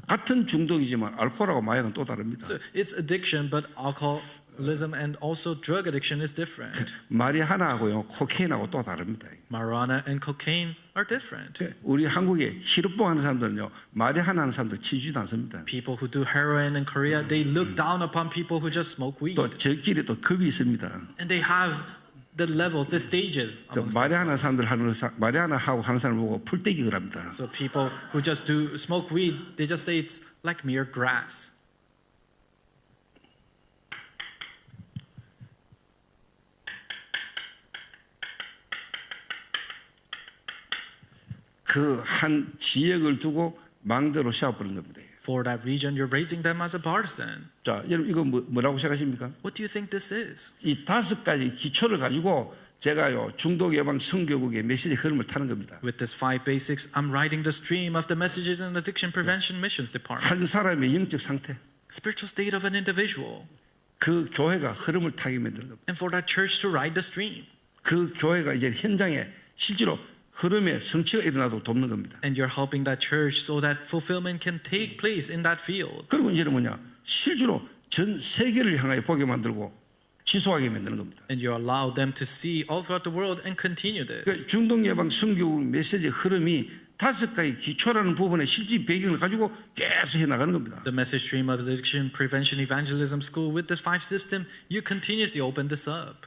A: 같은 중독이지만 알코올하고 마약은 또 다릅니다.
B: So it's addiction, but alcoholism and also drug addiction is different.
A: 마리하나하고요, 코케인하고 또 다릅니다.
B: Marijuana and cocaine are different.
A: 우리 한국에 히로뽕 하는 사람들은요, 마리하나 하는 사람들 치지도 않습니다.
B: People who do heroin in Korea, they look down upon people who just smoke weed.
A: 또 저끼리 또 급이 있습니다.
B: And they have the levels, the stages. amongst
A: 마리하나 사람들 마리하나 하고 하는 사람 보고 풀떼기 그럽니다.
B: So people who just do smoke weed, they just say it's like mere grass.
A: 그 한 지역을 두고 망대로 세워버린 겁니다.
B: For that region, you're raising them as a partisan.
A: 자, 여러분 이거 뭐라고 생각하십니까?
B: What do you think this is?
A: 이 5가지 기초를 가지고 제가요 중독 예방 성교국의 메시지 흐름을 타는 겁니다.
B: With this 5 basics, I'm writing the stream of the Messages and Addiction Prevention Missions Department.
A: 한 사람의 영적 상태,
B: Spiritual state of an individual.
A: 그 교회가 흐름을 타게 만드는 겁니다.
B: And for that church to ride the stream.
A: 그 교회가 이제 현장에 실제로 흐름에 성취가 일어나도록 돕는 겁니다.
B: And you're helping that church so that fulfillment can take place in that field.
A: 그리고 이제는 뭐냐? 실제로 전 세계를 향하여 보게 만들고 지속하게 만드는 겁니다.
B: And you allow them to see all throughout the world and continue this.
A: 그 중독 예방 성교국 메시지 흐름이 5가지 기초라는 부분의 실제 배경을 가지고 계속 해 나가는 겁니다.
B: The message stream of addiction prevention evangelism school with this 5 system, you continuously open this up.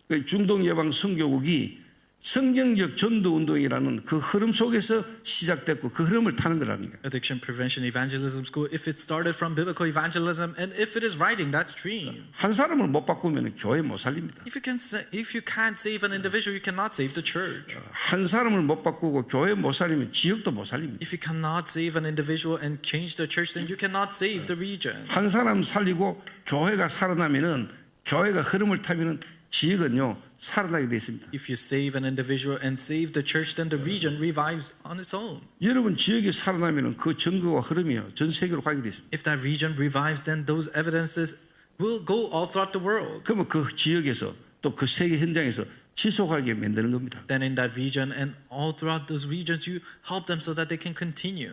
A: 그 중독 예방 성교국이 성경적 전도 운동이라는 그 흐름 속에서 시작됐고 그 흐름을 타는 거랍니다.
B: Addiction prevention evangelism school, if it started from biblical evangelism and if it is riding that stream.
A: 한 사람을 못 바꾸면 교회 못 살립니다.
B: If you can't save an individual, you cannot save the church.
A: 한 사람을 못 바꾸고 교회 못 살리면 지역도 못 살립니다.
B: If you cannot save an individual and change the church, then you cannot save the region.
A: 한 사람 살리고 교회가 살아나면은 교회가 흐름을 타면은 지역은요 살아나게 돼 있습니다.
B: If you save an individual and save the church, then the region revives on its own.
A: 여러분 지역이 살아나면은 그 증거와 흐름이요 전 세계로 가게 돼 있습니다.
B: If that region revives, then those evidences will go all throughout the world.
A: 그러면 그 지역에서 또 그 세계 현장에서 지속하게 만드는 겁니다.
B: Then in that region and all throughout those regions, you help them so that they can continue.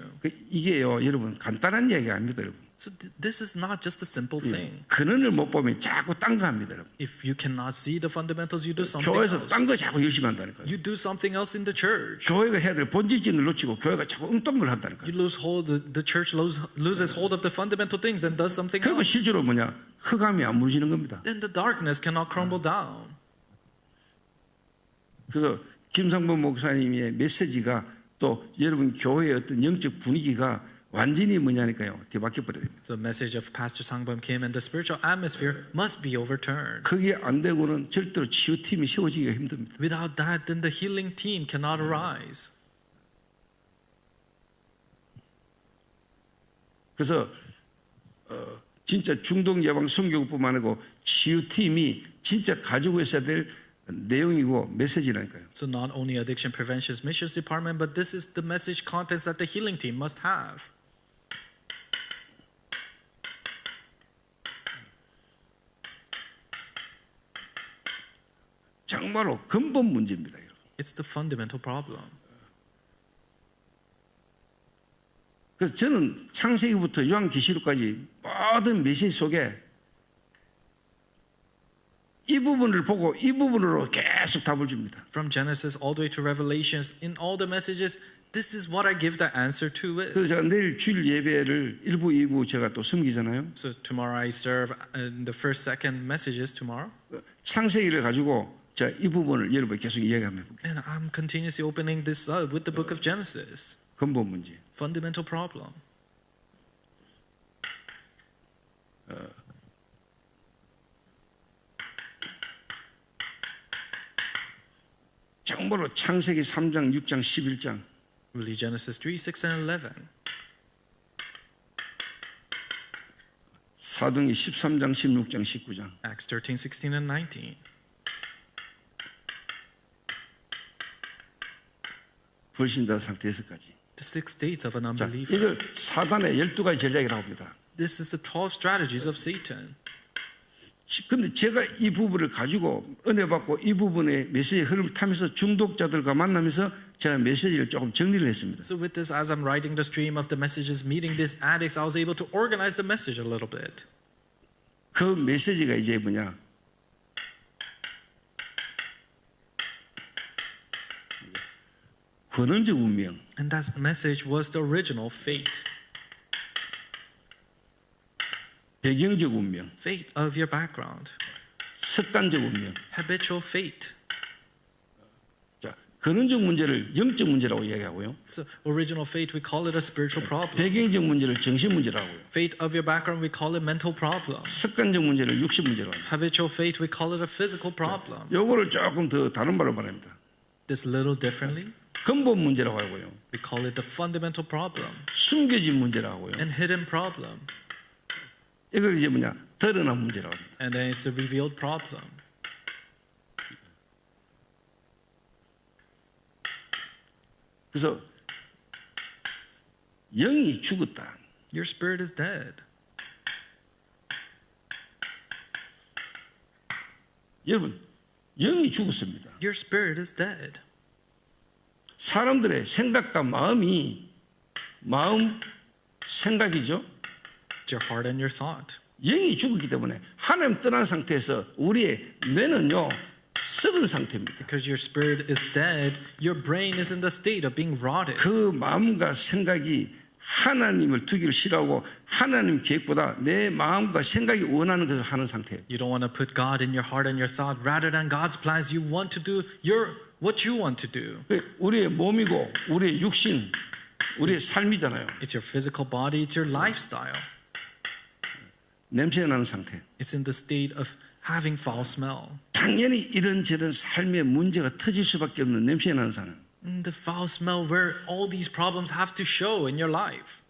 A: 이게요 여러분 간단한 얘기가 아닙니다, 여러분.
B: So this is not just a simple thing.
A: 근원을 못 보면 자꾸 딴 거 합니다, 여러분.
B: If you cannot see the fundamentals, you do something
A: 교회에서
B: else.
A: 딴 거 자꾸 열심히 한다니까요.
B: You do something else in the church.
A: 교회가 해야 될 본질적인 걸 놓치고 교회가 자꾸 엉뚱한 걸 한다니까요.
B: You lose hold. The church loses hold of the fundamental things and does something
A: 그리고
B: else.
A: 실제로 뭐냐 흑암이 안 무너지는 겁니다.
B: Then the darkness cannot crumble down.
A: 그래서 김상범 목사님의 메시지가 또 여러분 교회의 어떤 영적 분위기가 완전히 뭐냐니까요 뒤바뀌어 버려야 됩니다.
B: The message of Pastor Sangbum Kim and the spiritual atmosphere must be overturned.
A: 그게 안 되고는 절대로 치유팀이 세워지기가 힘듭니다.
B: Without that, then the healing team cannot arise.
A: 그래서 진짜 중독 예방 성교국뿐만 아니고 치유팀이 진짜 가지고 있어야 될 내용이고 메시지라니까요.
B: So not only addiction prevention missions department, but this is the message contents that the healing team must have.
A: 정말로 근본 문제입니다.
B: It's the fundamental problem.
A: 그래서 저는 창세기부터 요한계시록까지 모든 메시지 속에 이 부분을 보고 이 부분으로 계속 답을 줍니다.
B: From Genesis all the way to Revelations, in all the messages, this is what I give the answer to it.
A: 그래서 제가 내일 주일 예배를 1부, 2부 제가 또 섬기잖아요.
B: So tomorrow I serve in the first, second messages tomorrow.
A: 창세기를 가지고 제가 이 부분을 여러분께 계속 이야기하면 볼게요.
B: And I'm continuously opening this up with the book of Genesis.
A: 근본 문제.
B: Fundamental problem.
A: 정말로 창세기 3장, 6장, 11장
B: Really Genesis 3, 6, and 11.
A: 사도행전 13장, 16장, 19장
B: Acts 13, 16, and 19.
A: 불신자 상태에서까지.
B: The 6 states of an
A: 자,
B: unbeliever.
A: 이걸 사단의 12가지 전략이라고 합니다.
B: This is the 12 strategies of Satan.
A: 근데 제가 이 부분을 가지고 은혜 받고 이 부분의 메시지 흐름을 타면서 중독자들과 만나면서 제가 메시지를 조금 정리를 했습니다.
B: So with this, as I'm writing the stream of the messages, meeting these addicts, I was able to organize the message a little bit.
A: 그 메시지가 이제 뭐냐? 근원적 운명,
B: And that message was the original fate.
A: 배경적 운명,
B: Fate of your background.
A: 습관적 운명.
B: Habitual fate.
A: 자, 근원적 문제를 영적 문제라고 이야기하고요.
B: So original fate, we call it a spiritual problem.
A: 배경적 문제를 정신 문제라고 해요.
B: Fate of your background, we call it mental problem.
A: 습관적 문제를 육신 문제라고 해요.
B: Habitual fate, we call it a physical problem.
A: 요거를 조금 더 다른 말로 말합니다.
B: This little differently,
A: 근본 문제라고 하고요.
B: we call it the fundamental problem
A: 숨겨진 문제라고 하고요.
B: and hidden problem.
A: 이걸 이제 뭐냐? 드러난 문제라고 합니다.
B: And then it's a revealed problem.
A: 그래서 영이 죽었다.
B: Your spirit is dead.
A: 여러분, 영이 죽었습니다.
B: Your spirit is dead.
A: 사람들의 생각과 마음, 생각이죠.
B: It's your heart and your thought.
A: 영이 죽었기 때문에 하나님 떠난 상태에서 우리의 뇌는요 썩은 상태입니다.
B: Because your spirit is dead, your brain is in the state of being rotted.
A: 그 마음과 생각이 하나님을 두기를 싫어하고 하나님 계획보다 내 마음과 생각이 원하는 것을 하는 상태예요.
B: You don't want to put God in your heart and your thought rather than God's plans. You want to do what you want to do.
A: 우리의 몸이고 우리의 육신, 우리의 삶이잖아요.
B: It's your physical body, it's your lifestyle.
A: 냄새 나는 상태.
B: It's in the state of having foul smell.
A: 당연히 이런저런 삶의 문제가 터질 수밖에 없는 냄새 나는 상황.
B: The foul smell where all these problems have to show in your life.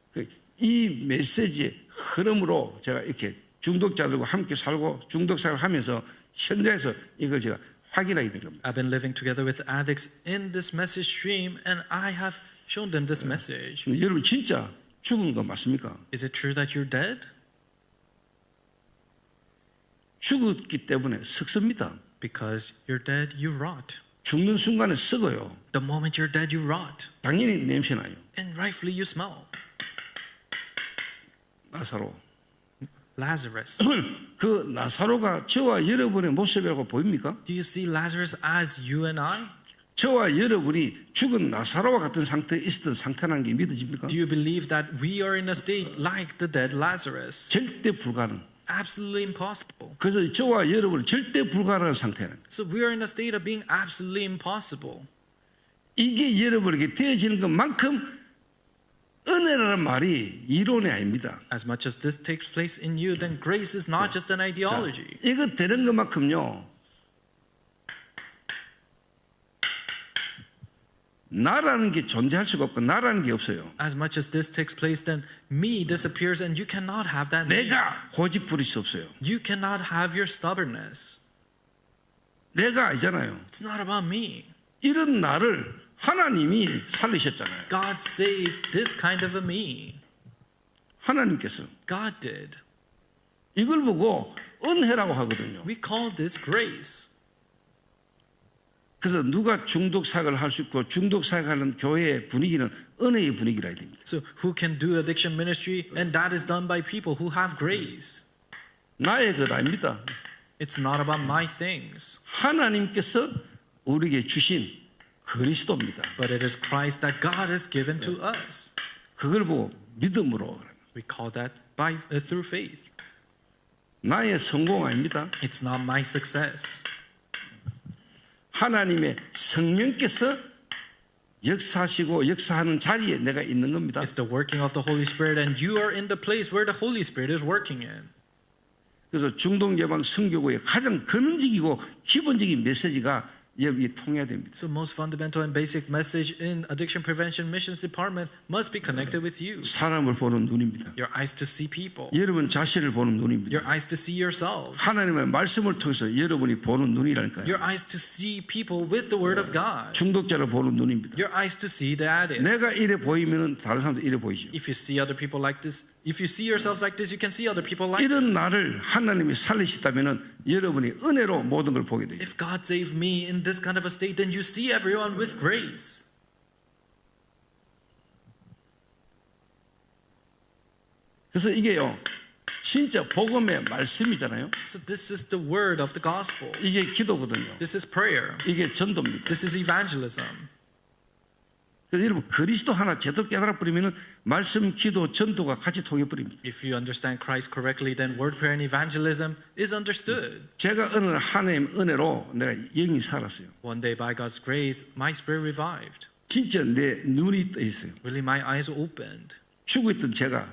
A: 이 메시지의 흐름으로 제가 이렇게 중독자들과 함께 살고 중독생활을 하면서 현장에서 이걸 제가 확인하게 된 겁니다.
B: I've been living together with addicts in this message stream and I have shown them this message.
A: 여러분 진짜 죽은 거 맞습니까?
B: Is it true that you're dead?
A: 죽었기 때문에 썩습니다.
B: Because you're dead, you rot.
A: 죽는 순간에 썩어요.
B: The moment you're dead, you rot.
A: 당연히 냄새 나요.
B: And rightfully you smell.
A: 나사로.
B: Lazarus.
A: 그 나사로가 저와 여러분의 모습이라고 보입니까?
B: Do you see Lazarus as you and I?
A: 저와 여러분이 죽은 나사로와 같은 상태에 있었던 상태라는 게 믿어집니까?
B: Do you believe that we are in a state like the dead Lazarus?
A: 절대 불가능.
B: Absolutely impossible.
A: 그래서 저와 여러분은 절대 불가능한 상태라는 거예요.
B: So we are in a state of being absolutely impossible.
A: 이게 여러분에게 되어지는 것만큼 은혜라는 말이 이론이 아닙니다.
B: As much as this takes place in you, then grace is not just an ideology.
A: 이거 되는 것만큼요. 나라는 게 존재할 수가 없고 나라는 게 없어요.
B: As much as this takes place, then me disappears and you cannot have that me.
A: 내가 고집 부릴 수 없어요.
B: You cannot have your stubbornness.
A: 내가 아니잖아요.
B: It's not about me.
A: 이런 나를 하나님이 살리셨잖아요.
B: God saved this kind of a me.
A: 하나님께서
B: God did.
A: 이걸 보고 은혜라고 하거든요.
B: We call this grace.
A: 그래서 누가 중독 사역을 할 수 있고 중독 사역하는 교회의 분위기는 은혜의 분위기라 해야 됩니다.
B: So who can do addiction ministry? And that is done by people who have grace.
A: 나의 것 아닙니다.
B: It's not about my things,
A: 하나님께서 우리에게 주신 그리스도입니다.
B: but it is Christ that God has given to us.
A: 그걸 보고 믿음으로.
B: We call that through faith.
A: 나의 성공 아닙니다.
B: It's not my success.
A: 하나님의 성령께서 역사하시고 역사하는 자리에 내가 있는 겁니다.
B: It's the working of the Holy Spirit, and you are in the place where the Holy Spirit is working in.
A: 그래서 중독 예방 선교구의 가장 근원적이고 기본적인 메시지가 여기 통해야 됩니다.
B: So most fundamental and basic message in Addiction Prevention Missions Department must be connected with you.
A: 사람을 보는 눈입니다.
B: Your eyes to see people.
A: 여러분 자신을 보는 눈입니다.
B: Your eyes to see yourself.
A: 하나님의 말씀을 통해서 여러분이 보는 눈이라니까요.
B: Your eyes to see people with the Word of God.
A: 중독자를 보는 눈입니다.
B: Your eyes to see the addicts.
A: 내가 이래 보이면은 다른 사람도 이래 보이죠.
B: If you see other people like this, if you see yourselves like this, you can see other people like
A: 이런
B: this.
A: 나를 하나님이 살리시다면은 여러분이 은혜로 모든 걸 보게 되죠.
B: If God saved me in this kind of a state, then you see everyone with grace.
A: 그래서 이게요, 진짜 복음의 말씀이잖아요.
B: So this is the word of the gospel.
A: 이게 기도거든요.
B: This is prayer.
A: 이게 전도입니다.
B: This is evangelism.
A: 그래서 여러분 그리스도 하나 제대로 깨달아 버리면은 말씀, 기도, 전도가 같이 통해 버립니다.
B: If you understand Christ correctly, then word prayer and evangelism is understood.
A: 제가 어느 날 하나님 은혜로 내가 영이 살았어요.
B: One day, by God's grace, my spirit revived.
A: 진짜 내 눈이 떠 있어요.
B: Really, my eyes opened.
A: 죽어 있던 제가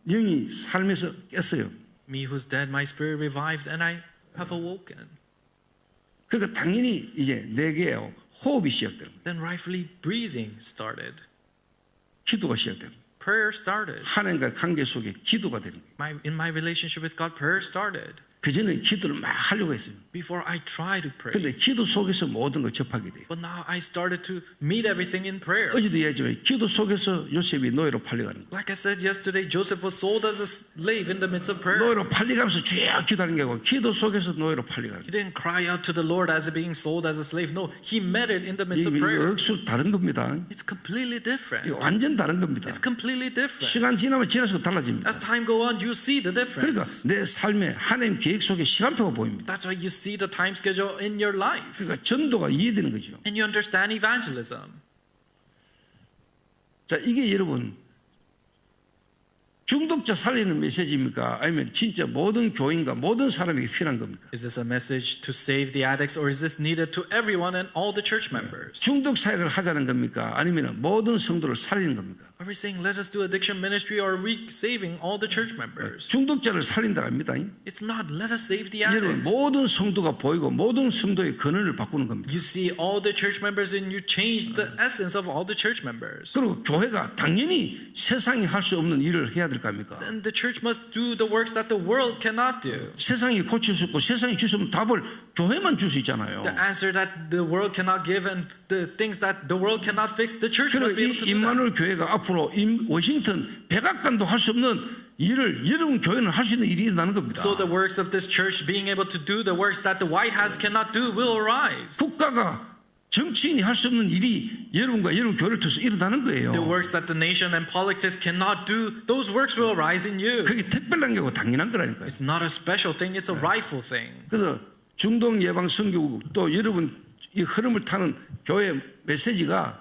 A: 영이 살면서 깼어요.
B: Me who's dead, my spirit revived, and I have awoken.
A: 그러니까 당연히 이제 내게요 호흡이 시작되는 거예요.
B: Then rightfully breathing started.
A: 기도가 시작되는 거예요.
B: Prayer started.
A: 하나님과 관계 속에 기도가 되는 거예요.
B: In my relationship with God, prayer started.
A: 그 전에 기도를 막 하려고 했어요.
B: Before I tried to pray.
A: 근데 기도 속에서 모든 걸 접하게 돼요.
B: But now I started to meet everything in prayer.
A: 어제도 얘기했지만 기도 속에서 요셉이 노예로 팔려가는 거예요.
B: Like I said yesterday, Joseph was sold as a slave in the midst of prayer.
A: 노예로 팔려가면서 쭉 기도하는 게 아니고 기도 속에서 노예로 팔려가는
B: He
A: 거예요.
B: didn't cry out to the Lord as being sold as a slave. No, he met it in the midst of
A: 이게
B: prayer.
A: 억수 다른 겁니다.
B: It's completely different.
A: 이거 완전 다른 겁니다.
B: It's completely different.
A: 시간 지나면 지날수록 달라집니다.
B: As time go on, you see the
A: 그러니까
B: difference.
A: 내 삶에 하나님 계획 속에 시간표가 보입니다.
B: That's why you see the time schedule in your life.
A: 그러니까 전도가 이해되는 거죠.
B: And you understand evangelism.
A: 자, 이게 여러분 중독자 살리는 메시지입니까? 아니면 진짜 모든 교인과 모든 사람에게 필요한 겁니까?
B: Is this a message to save the addicts, or is this needed to everyone and all the church members?
A: 중독 사역을 하자는 겁니까? 아니면 모든 성도를 살리는 겁니까?
B: Are we saying let us do addiction ministry, or are we saving all the church members?
A: 중독자를 살린다 합니다.
B: It's not let us save the
A: 여러분
B: addicts.
A: 모든 성도가 보이고 모든 성도의 근원을 바꾸는 겁니다.
B: You see all the church members and you change the essence of all the church members.
A: 그리고 교회가 당연히 세상이 할 수 없는 일을 해야 될 거 아닙니까?
B: Then the church must do the works that the world cannot do.
A: 세상이 고칠 수 없고 세상이 줄 수 없는 답을 교회만 줄 수 있잖아요.
B: The answer that the world cannot give and the things that the world cannot fix, the church
A: 그리고
B: must be able to
A: 이
B: do that.
A: 임마누엘 교회가 앞으로 워싱턴 백악관도 할 수 없는 일을 여러분 교회는 할 수 있는 일이 일어나는 겁니다.
B: So the works of this church being able to do the works that the White House cannot do will arise.
A: 국가가 정치인이 할 수 없는 일이 여러분과 여러분 교회를 통해서 일어나는 거예요.
B: The works that the nation and politics cannot do, those works will arise in you.
A: 그게 특별한 게고 당연한 거라니까요.
B: It's not a special thing, it's a rightful thing.
A: 그래서 중독 예방 선교국 또 여러분 이 흐름을 타는 교회 메시지가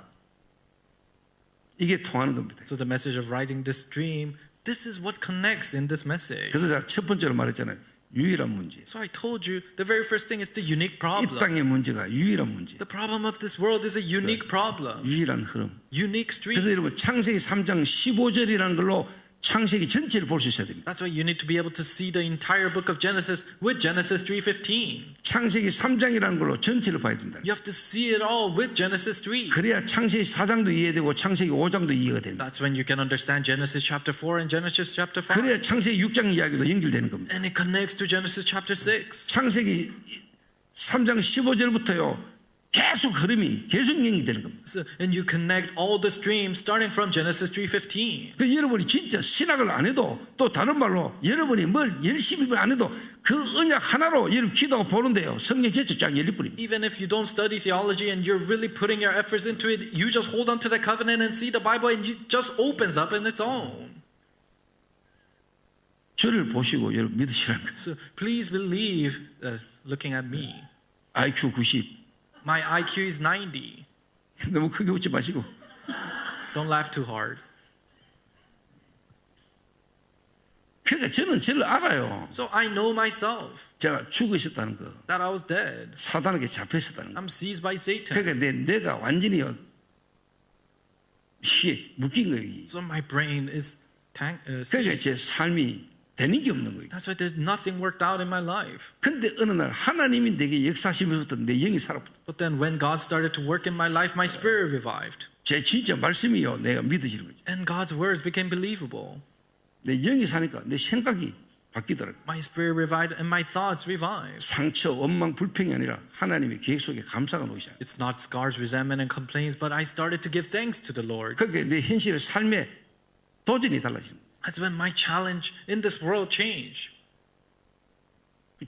A: 이게 통하는 겁니다.
B: So the message of writing this dream, this is what connects in this message.
A: 그래서 제가 첫 번째로 말했잖아요. 유일한 문제.
B: So I told you, the very first thing is the unique
A: 이
B: problem.
A: 땅의 문제가 유일한 문제.
B: The problem of this world is a unique problem,
A: 유일한 흐름.
B: unique stream.
A: 그래서 여러분 창세기 3장 15절이라는 걸로 창세기 전체를 볼 수 있어야 됩니다.
B: That's why you need to be able to see the entire book of Genesis with Genesis 3:15.
A: 창세기 3장이라는 걸로 전체를 봐야 된다.
B: You have to see it all with Genesis 3.
A: 그래야 창세기 4장도 이해되고 창세기 5장도 이해가 된다.
B: That's when you can understand Genesis chapter 4 and Genesis chapter 5.
A: 그래야 창세기 6장 이야기도 연결되는 겁니다.
B: And it connects to Genesis chapter 6.
A: 창세기 3장 15절부터요. 계속 흐름이 계속 연결되는 겁니다.
B: So, and you connect all the streams starting from Genesis 3:15.
A: 그 여러분이 진짜 신학을 안 해도 또 다른 말로 여러분이 뭘 열심히 안 해도 그 언약 하나로 여러분 기도하고 보는데요. 성령 전체 쫙 열릴 뿐입니다.
B: Even if you don't study theology and you're really putting your efforts into it, you just hold on to the covenant and see the Bible and it just opens up on its own.
A: 저를 보시고 여러분 믿으시라는 거예요.
B: So please believe, looking at me.
A: IQ 90.
B: My IQ is 90.
A: 너무 크게 웃지 마시고.
B: Don't laugh too hard.
A: 그러니까 저는 저를 알아요.
B: So I know myself
A: 제가 죽어 있었다는 거.
B: that I was dead.
A: 사단에게 잡혀 있었다는 거.
B: I'm seized by Satan.
A: 그러니까 내가 완전히요. 이게 묶인 거예요.
B: So my brain is
A: 그러니까
B: seized.
A: 제 삶이 되는 게 없는 거예요.
B: That's why there's nothing worked out in my life.
A: 근데 어느 날 하나님이 내게 역사하시면서부터 내 영이 살아붙어.
B: But then when God started to work in my life, my spirit revived.
A: 제 진짜 말씀이요. 내가 믿어지는 거죠.
B: And God's words became believable.
A: 내 영이 사니까 내 생각이 바뀌더라고요.
B: My spirit revived and my thoughts revived.
A: 상처, 원망, 불평이 아니라 하나님의 계획 속에 감사가 놓이지 않아요.
B: It's not scars, resentment, and complaints, but I started to give thanks to the Lord.
A: 그러니까 내 현실의 삶의 도전이 달라집니다.
B: That's when my challenge in this world changed.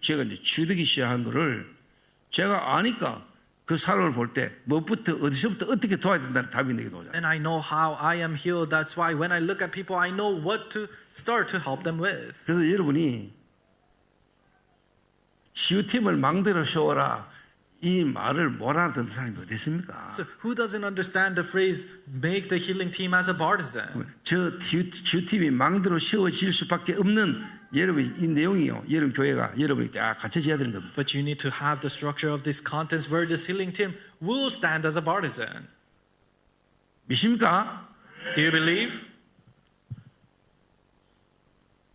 A: 제가 이제 취득이 시작한 거를 제가 아니까 그 사람을 볼 때 뭐부터 어디서부터 어떻게 도와야 된다는 답이 내게 나오잖아요.
B: And I know how I am healed. That's why when I look at people, I know what to start to help them with.
A: 그래서 여러분이 치유팀을 망대로 세워라 이 말을 못 알아듣는 사람이 어디 있습니까?
B: So who doesn't understand the phrase "make the healing team as a partisan"?
A: 저 치유팀이 망대로 세워질 수밖에 없는 여러분 이 내용이요. 여러분 교회가 여러분이 딱 갖춰져야 되는 겁니다.
B: But you need to have the structure of these contents where this healing team will stand as a partisan.
A: 믿습니까?
B: Do you believe?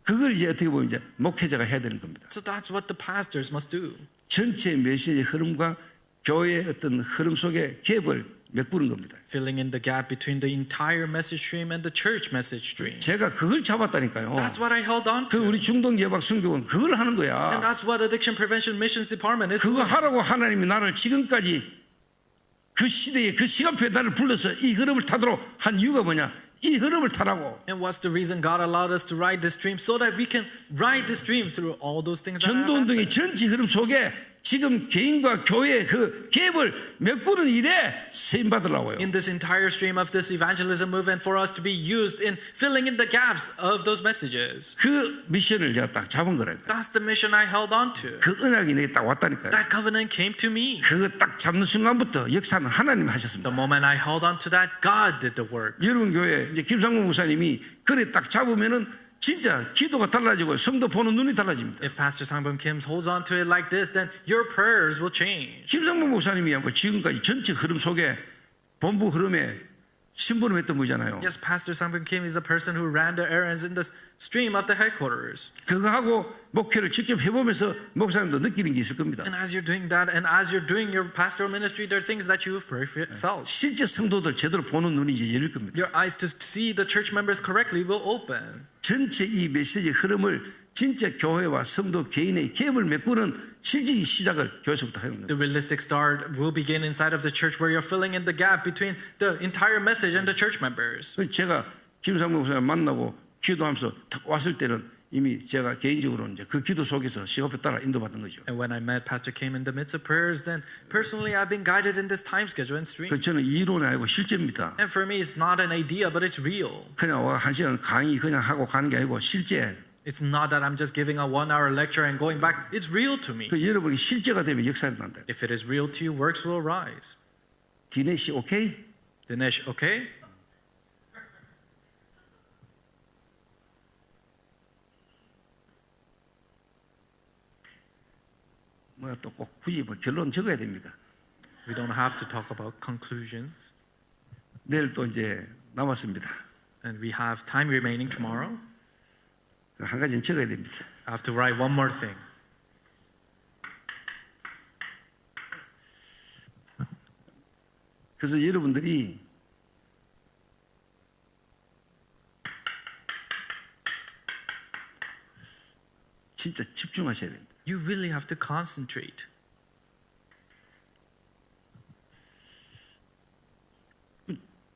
A: 그걸 이제 어떻게 보면 이제 목회자가 해야 되는 겁니다.
B: So that's what the pastors must do.
A: 전체 메시지의 흐름과 교회의 어떤 흐름 속에 갭을 메꾸는 겁니다.
B: Filling in the gap between the entire message stream and the church message stream.
A: 제가 그걸 잡았다니까요.
B: That's what I held on
A: 그
B: to.
A: 우리 중동 예방 선교는 그걸 하는
B: And
A: 거야.
B: that's what Addiction Prevention Missions Department is
A: 그거
B: doing.
A: 하라고 하나님이 나를 지금까지 그 시대에 그 시간표에 나를 불러서 이 흐름을 타도록 한 이유가 뭐냐? 이 흐름을 타라고.
B: And what's the reason God allowed us to ride this stream? So that we can ride this stream through all those things that have
A: 전도운동의
B: happened.
A: 전체 흐름 속에 지금 개인과 교회의 그 갭을 메꾸는 일에 쓰임 받으려고요.
B: In this entire stream of this evangelism movement for us to be used in filling in the gaps of those messages.
A: 그 미션을 제가 딱 잡은 거라니까.
B: That's the mission I held on to.
A: 그 언약이 내게 딱 왔다니까요.
B: That covenant came to me.
A: 그거 딱 잡는 순간부터 역사는 하나님이
B: The
A: 하셨습니다.
B: moment I held on to that, God did the work.
A: 여러분 교회 이제 김상문 목사님이 그래 딱 잡으면은 진짜 기도가 달라지고 성도 보는 눈이 달라집니다.
B: If Pastor Sangbum Kim holds on to it like this, then your prayers will change.
A: 김상문 목사님이 뭐 지금까지 전체 흐름 속에 본부 흐름에 심부름했던 분이잖아요.
B: Yes, Pastor Sangbum Kim is the person who ran the errands in the stream of the headquarters.
A: 그거 하고 목회를 직접 해보면서 목사님도 느끼는 게 있을 겁니다.
B: And as you're doing that, and as you're doing your pastoral ministry, there are things that you've felt.
A: 실제 성도들 제대로 보는 눈이 이제 열릴 겁니다.
B: Your eyes to see the church members correctly will open.
A: 전체 이 메시지 흐름을 진짜 교회와 성도 개인의 갭을 메꾸는 실질의 시작을 교회에서부터 하는 겁니다.
B: The realistic start will begin inside of the church where you're filling in the gap between the entire message and the church members.
A: 제가 김상문 목사님 만나고 기도하면서 탁 왔을 때는 이미 제가 개인적으로 이제 그 기도 속에서 시간표 따라 인도받은 거죠.
B: And when I met Pastor Kim in the midst of prayers, then personally I've been guided in this time schedule and stream.
A: 그 저는 이론이 아니고 실제입니다.
B: And for me, it's not an idea, but it's real.
A: 그냥 와 한 시간 강의 그냥 하고 가는 게 아니고 실제.
B: It's not that I'm just giving a 1-hour lecture and going back. It's real to me.
A: 그 여러분이 실제가 되면 역사가 난다.
B: If it is real to you, works will rise.
A: 디넷이 오케이?
B: Dinesh, okay?
A: 뭐 또 꼭 굳이 뭐 결론 적어야 됩니까?
B: We don't have to talk about conclusions.
A: 내일 또 이제 남았습니다.
B: And we have time remaining tomorrow.
A: 한 가지는 적어야 됩니다.
B: I have to write one more thing.
A: 그래서 여러분들이 진짜 집중하셔야 됩니다.
B: You really have to concentrate.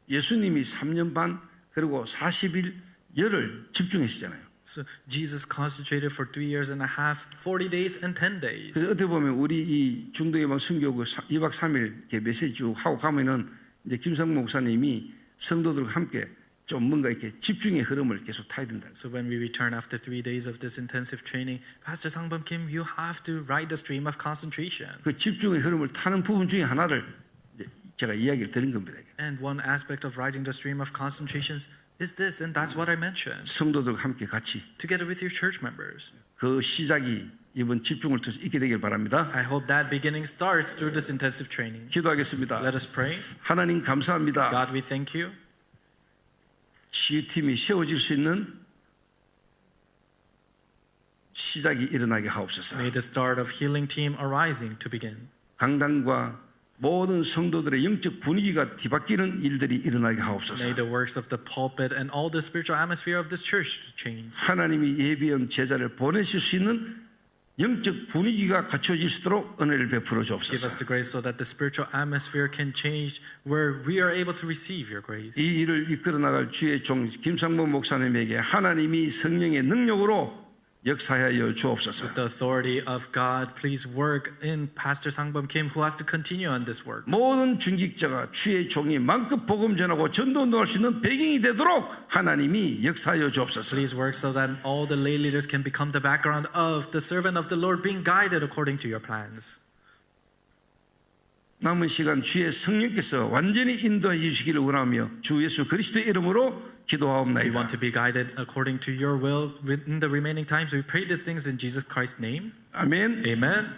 A: 예수님이 3년 반 그리고 40일 열흘 집중하시잖아요.
B: So Jesus concentrated for 3 years and a half, 40 days and 10 days.
A: 그래서 어떻게 보면 우리 이 중동예방 선교구 2박 3일 이렇게 메시지 쭉 하고 가면은 이제 김상무 목사님이 성도들과 함께 좀 뭔가 이렇게 집중의 흐름을 계속 타야 된다.
B: So when we return after 3 days of this intensive training, Pastor Sangbum Kim, you have to ride the stream of concentration.
A: 그 집중의 흐름을 타는 부분 중에 하나를 이제 제가 이야기를 드린 겁니다.
B: And one aspect of riding the stream of concentrations is this, and that's what I mentioned.
A: 성도들과 함께 같이
B: Together with your church members.
A: 그 시작이 이번 집중을 통해서 있게 되길 바랍니다.
B: I hope that beginning starts through this intensive training.
A: 기도하겠습니다.
B: Let us pray.
A: 하나님 감사합니다.
B: God, we thank you.
A: 치유팀이 세워질 수 있는 시작이 일어나게 하옵소서.
B: May the start of healing team arising to begin.
A: 강단과 모든 성도들의 영적 분위기가 뒤바뀌는 일들이 일어나게 하옵소서.
B: May the works of the pulpit and all the spiritual atmosphere of this church change.
A: 하나님이 예비한 제자를 보내실 수 있는 영적 분위기가 갖춰질 수 있도록 은혜를 베풀어
B: Give us
A: 주옵소서.
B: the grace so that the spiritual atmosphere can change where we are able to receive your grace.
A: 이 일을 이끌어 나갈 주의 종 김상문 목사님에게 하나님이 성령의 능력으로 역사하여 주옵소서.
B: With the authority of God, please work in Pastor Sangbum Kim, who has to continue on this work.
A: 모든 중직자가 주의 종이 만급 복음 전하고 전도 운동할 수 있는 배경이 되도록 하나님이 역사하여 주옵소서.
B: Please work so that all the lay leaders can become the background of the servant of the Lord being guided according to your plans.
A: 남은 시간 주의 성령께서 완전히 인도해 주시기를 원하며 주 예수 그리스도의 이름으로
B: We want
A: 기도하옵나이다.
B: to be guided according to your will in the remaining times. We pray these things in Jesus Christ's name.
A: 아멘.
B: Amen.